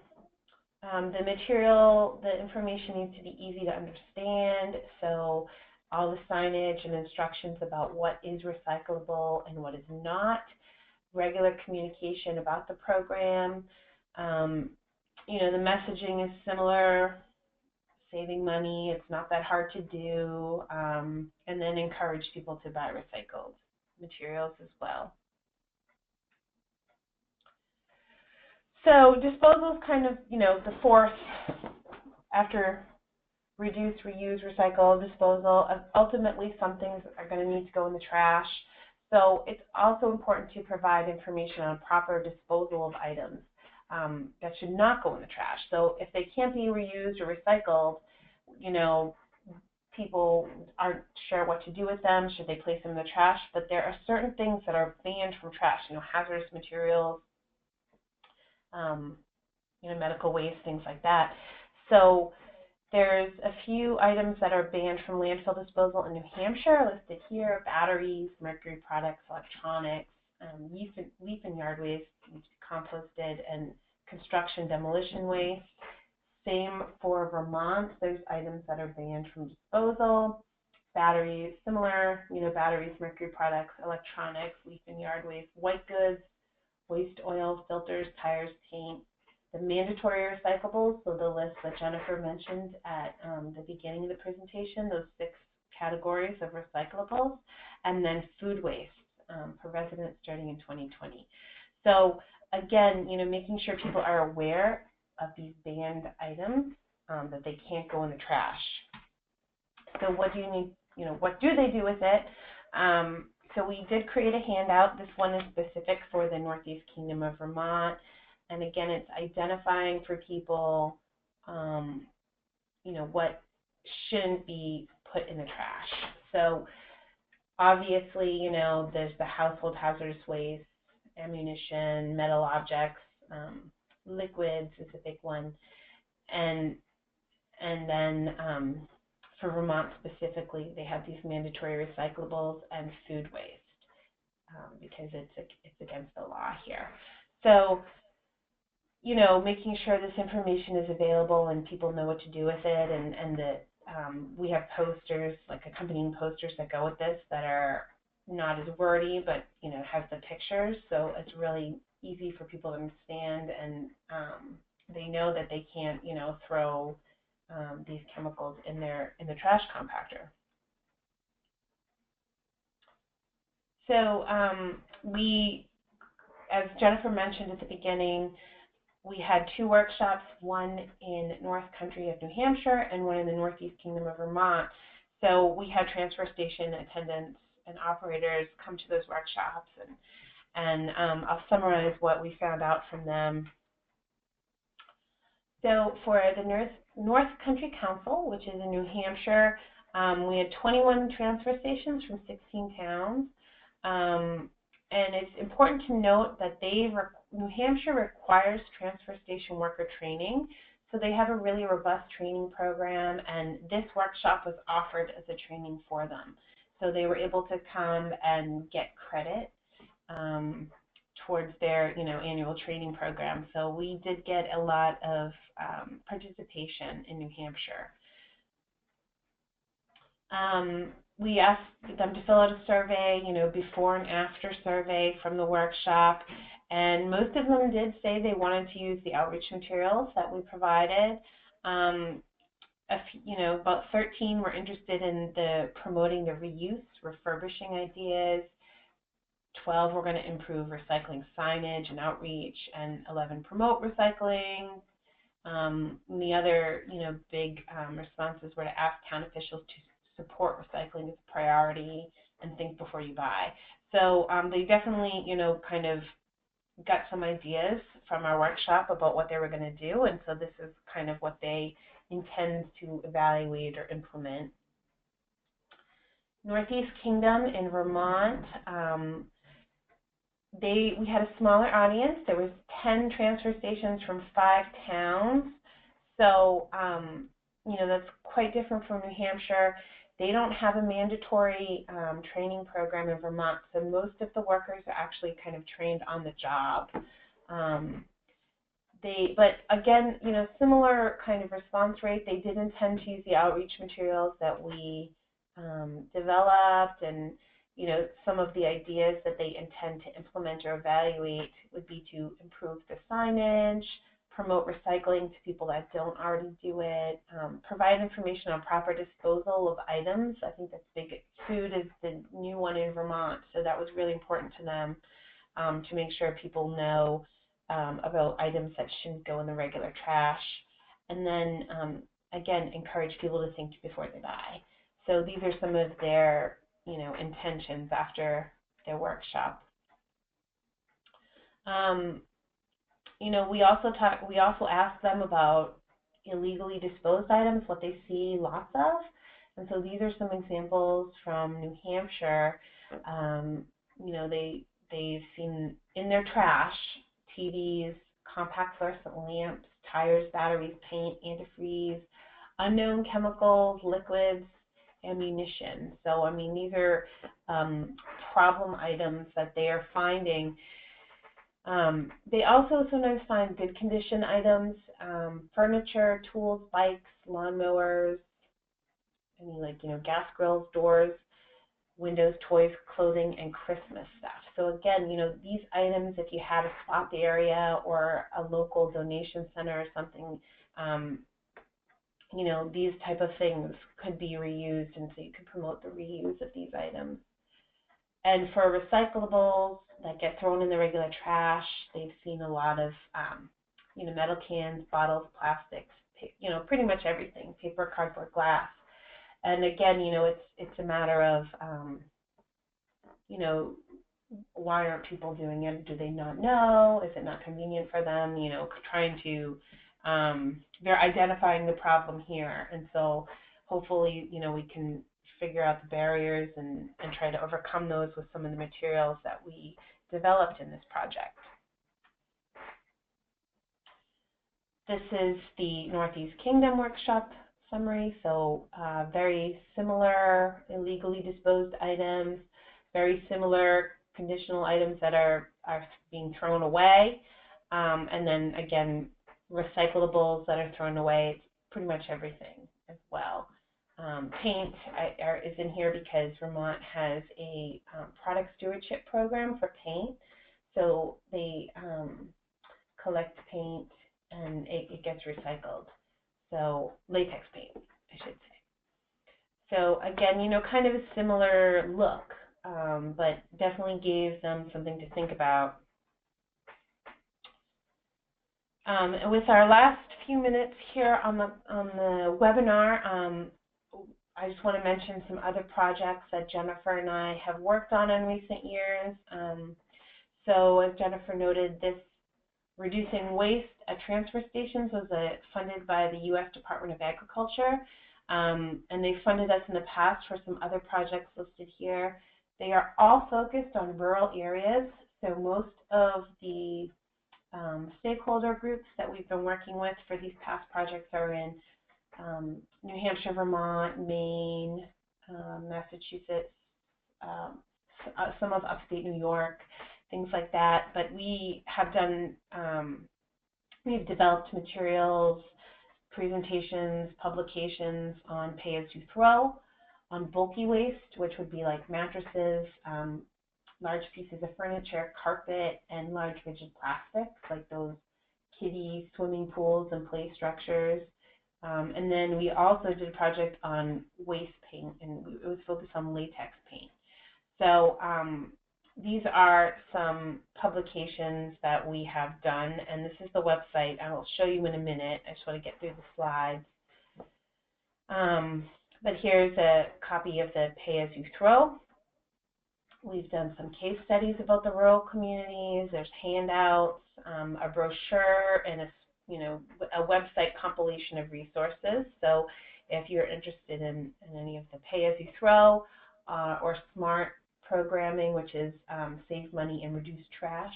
the information needs to be easy to understand, so all the signage and instructions about what is recyclable and what is not, regular communication about the program. The messaging is similar, saving money, it's not that hard to do, and then encourage people to buy recycled materials as well. So disposal is kind of, the fourth after reduce, reuse, recycle, disposal. Ultimately, some things are going to need to go in the trash. So it's also important to provide information on proper disposal of items that should not go in the trash. So if they can't be reused or recycled, people aren't sure what to do with them. Should they place them in the trash? But there are certain things that are banned from trash, hazardous materials, medical waste, things like that. So there's a few items that are banned from landfill disposal in New Hampshire, listed here: batteries, mercury products, electronics, leaf and yard waste needs to be composted, and construction demolition waste. Same for Vermont. There's items that are banned from disposal. Batteries, similar, batteries, mercury products, electronics, leaf and yard waste, white goods, waste oil, filters, tires, paint. The mandatory recyclables, so the list that Jennifer mentioned at the beginning of the presentation, those 6 categories of recyclables, and then food waste for residents starting in 2020. So again, making sure people are aware of these banned items, that they can't go in the trash. So what do you need, what do they do with it? So we did create a handout. This one is specific for the Northeast Kingdom of Vermont. And again, it's identifying for people, what shouldn't be put in the trash. So obviously, there's the household hazardous waste, ammunition, metal objects, liquids is a big one, and then for Vermont specifically, they have these mandatory recyclables and food waste because it's against the law here. So, making sure this information is available and people know what to do with it, and that we have posters, like accompanying posters that go with this that are not as wordy, but have the pictures, so it's really easy for people to understand, and they know that they can't throw these chemicals in the trash compactor. So we, as Jennifer mentioned at the beginning, we had 2 workshops, one in North Country of New Hampshire and one in the Northeast Kingdom of Vermont. So we had transfer station attendants and operators come to those workshops, and I'll summarize what we found out from them. So for the North Country Council, which is in New Hampshire, we had 21 transfer stations from 16 towns. And it's important to note that New Hampshire requires transfer station worker training. So they have a really robust training program, and this workshop was offered as a training for them. So they were able to come and get credit towards their annual training program. So we did get a lot of participation in New Hampshire. We asked them to fill out a survey, before and after survey from the workshop, and most of them did say they wanted to use the outreach materials that we provided. About 13 were interested in promoting the reuse, refurbishing ideas. 12 were going to improve recycling signage and outreach, and 11 promote recycling. The other, big responses were to ask town officials to support recycling as a priority and think before you buy. So they definitely, kind of got some ideas from our workshop about what they were going to do, and so this is kind of what they intend to evaluate or implement. Northeast Kingdom in Vermont, we had a smaller audience. There was 10 transfer stations from 5 towns, so that's quite different from New Hampshire. They don't have a mandatory training program in Vermont, so most of the workers are actually kind of trained on the job. But again, similar kind of response rate. They did intend to use the outreach materials that we developed, and some of the ideas that they intend to implement or evaluate would be to improve the signage, promote recycling to people that don't already do it, provide information on proper disposal of items. I think that's big. Food is the new one in Vermont, so that was really important to them, to make sure people know about items that shouldn't go in the regular trash. And then, again, encourage people to think before they buy. So these are some of their, intentions after their workshop. We also asked them about illegally disposed items, what they see lots of. And so these are some examples from New Hampshire. They've seen in their trash TVs, compact fluorescent lamps, tires, batteries, paint, antifreeze, unknown chemicals, liquids, ammunition. So, these are problem items that they are finding. They also sometimes find good condition items, furniture, tools, bikes, lawnmowers, gas grills, doors, windows, toys, clothing, and Christmas stuff. So again, these items, if you had a swap area or a local donation center or something, these type of things could be reused, and so you could promote the reuse of these items. And for recyclables that get thrown in the regular trash, they've seen a lot of, metal cans, bottles, plastics, pretty much everything, paper, cardboard, glass. And again, it's a matter of, why aren't people doing it? Do they not know? Is it not convenient for them? Trying to, they're identifying the problem here. And so hopefully, we can figure out the barriers and try to overcome those with some of the materials that we developed in this project. This is the Northeast Kingdom workshop summary. So very similar illegally disposed items, very similar conditional items that are being thrown away, and then again, recyclables that are thrown away. It's pretty much everything as well. Paint is in here because Vermont has a product stewardship program for paint. So they collect paint and it gets recycled. So latex paint, I should say. So again, kind of a similar look, but definitely gave them something to think about. And with our last few minutes here on the webinar, I just want to mention some other projects that Jennifer and I have worked on in recent years. So as Jennifer noted, this Reducing waste at transfer stations was funded by the U.S. Department of Agriculture, and they funded us in the past for some other projects listed here. They are all focused on rural areas, so most of the stakeholder groups that we've been working with for these past projects are in New Hampshire, Vermont, Maine, Massachusetts, some of upstate New York, things like that. But we have done, we've developed materials, presentations, publications on pay-as-you-throw, on bulky waste, which would be like mattresses, large pieces of furniture, carpet, and large rigid plastics, like those kiddie swimming pools and play structures. And then we also did a project on waste paint, and it was focused on latex paint. So these are some publications that we have done, and this is the website. I will show you in a minute. I just want to get through the slides. But here's a copy of the Pay-As-You-Throw. We've done some case studies about the rural communities. There's handouts, a brochure, and a website compilation of resources. So if you're interested in any of the Pay-As-You-Throw or SMART programming, which is save money and reduce trash,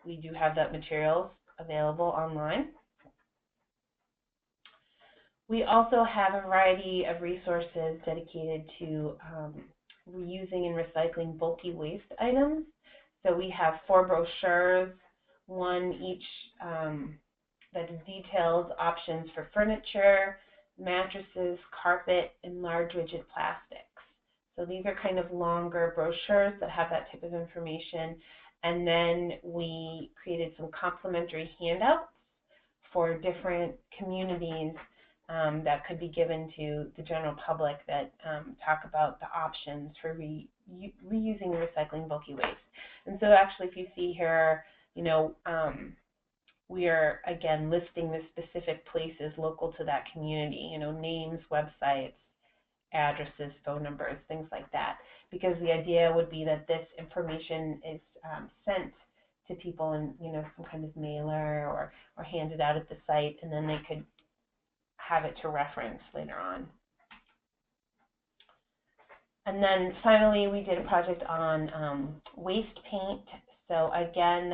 we do have that materials available online. We also have a variety of resources dedicated to reusing and recycling bulky waste items. So we have 4 brochures, one each that details options for furniture, mattresses, carpet, and large rigid plastics. So these are kind of longer brochures that have that type of information. And then we created some complimentary handouts for different communities that could be given to the general public that talk about the options for reusing and recycling bulky waste. And so actually, if you see here, we are, again, listing the specific places local to that community, names, websites, addresses, phone numbers, things like that. Because the idea would be that this information is sent to people in, some kind of mailer or handed out at the site, and then they could have it to reference later on. And then finally, we did a project on waste paint. So again,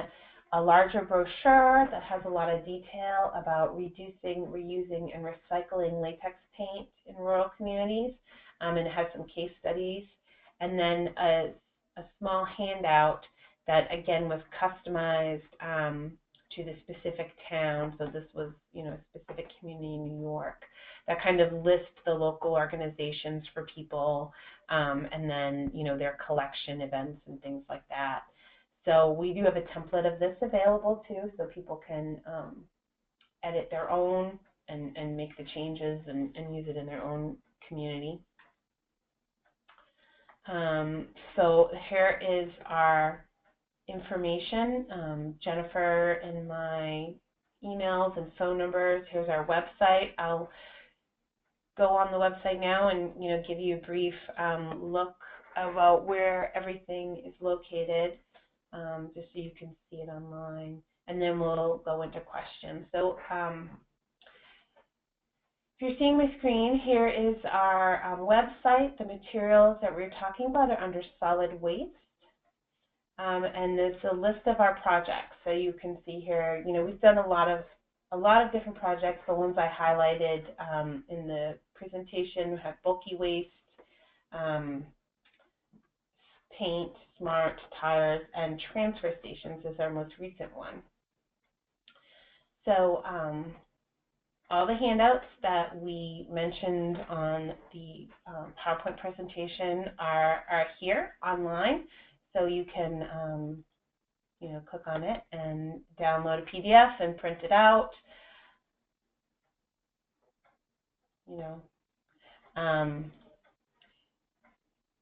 a larger brochure that has a lot of detail about reducing, reusing, and recycling latex paint in rural communities, and it has some case studies. And then a small handout that, again, was customized to the specific town. So this was, a specific community in New York that kind of lists the local organizations for people, and then, their collection events and things like that. So we do have a template of this available too, so people can edit their own and make the changes and use it in their own community. So here is our information, Jennifer and my emails and phone numbers. Here's our website. I'll go on the website now and give you a brief look about where everything is located, just so you can see it online, and then we'll go into questions. So if you're seeing my screen, here is our website. The materials that we're talking about are under solid waste. And there's a list of our projects. So you can see here, we've done a lot of different projects. The ones I highlighted in the presentation have bulky waste, paint, SMART, tires, and transfer stations is our most recent one. So all the handouts that we mentioned on the PowerPoint presentation are here online. So you can, click on it and download a PDF and print it out.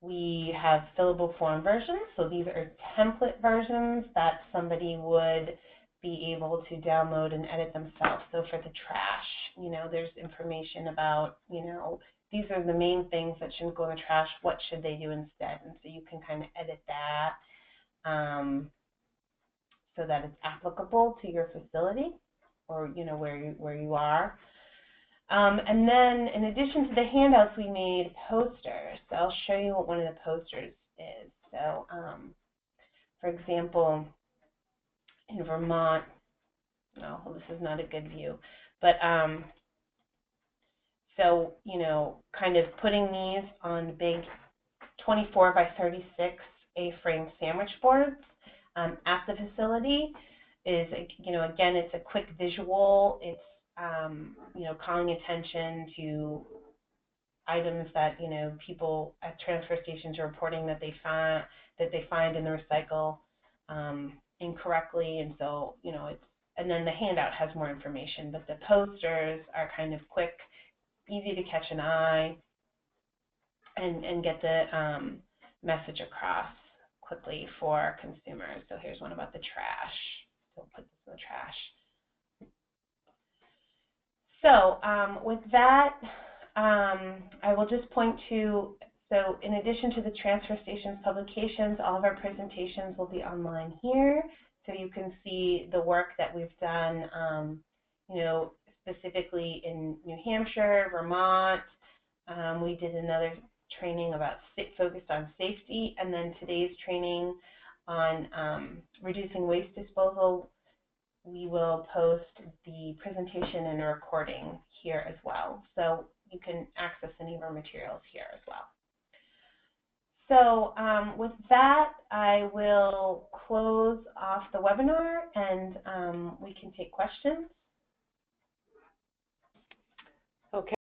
We have fillable form versions. So these are template versions that somebody would be able to download and edit themselves. So for the trash, there's information about, these are the main things that shouldn't go in the trash. What should they do instead? And so you can kind of edit that. so that it's applicable to your facility or, you know, where you are. And then in addition to the handouts, we made posters. So I'll show you what one of the posters is. So, for example, in Vermont, no, well, this is not a good view, but so, you know, kind of putting these on big 24 by 36 A-frame sandwich boards at the facility is, you know, again, it's a quick visual. It's, you know, calling attention to items that, you know, people at transfer stations are reporting that they find in the recycle incorrectly, and so, you know, it's, and then the handout has more information, but the posters are kind of quick, easy to catch an eye, and get the message across quickly for consumers. So here's one about the trash. So we'll put this in the trash. So with that, I will just point to, so in addition to the transfer station's publications, all of our presentations will be online here. So you can see the work that we've done, you know, specifically in New Hampshire, Vermont. We did another training about focused on safety, and then today's training on reducing waste disposal. We will post the presentation and a recording here as well, so you can access any of our materials here as well. So with that, I will close off the webinar, and we can take questions. Okay.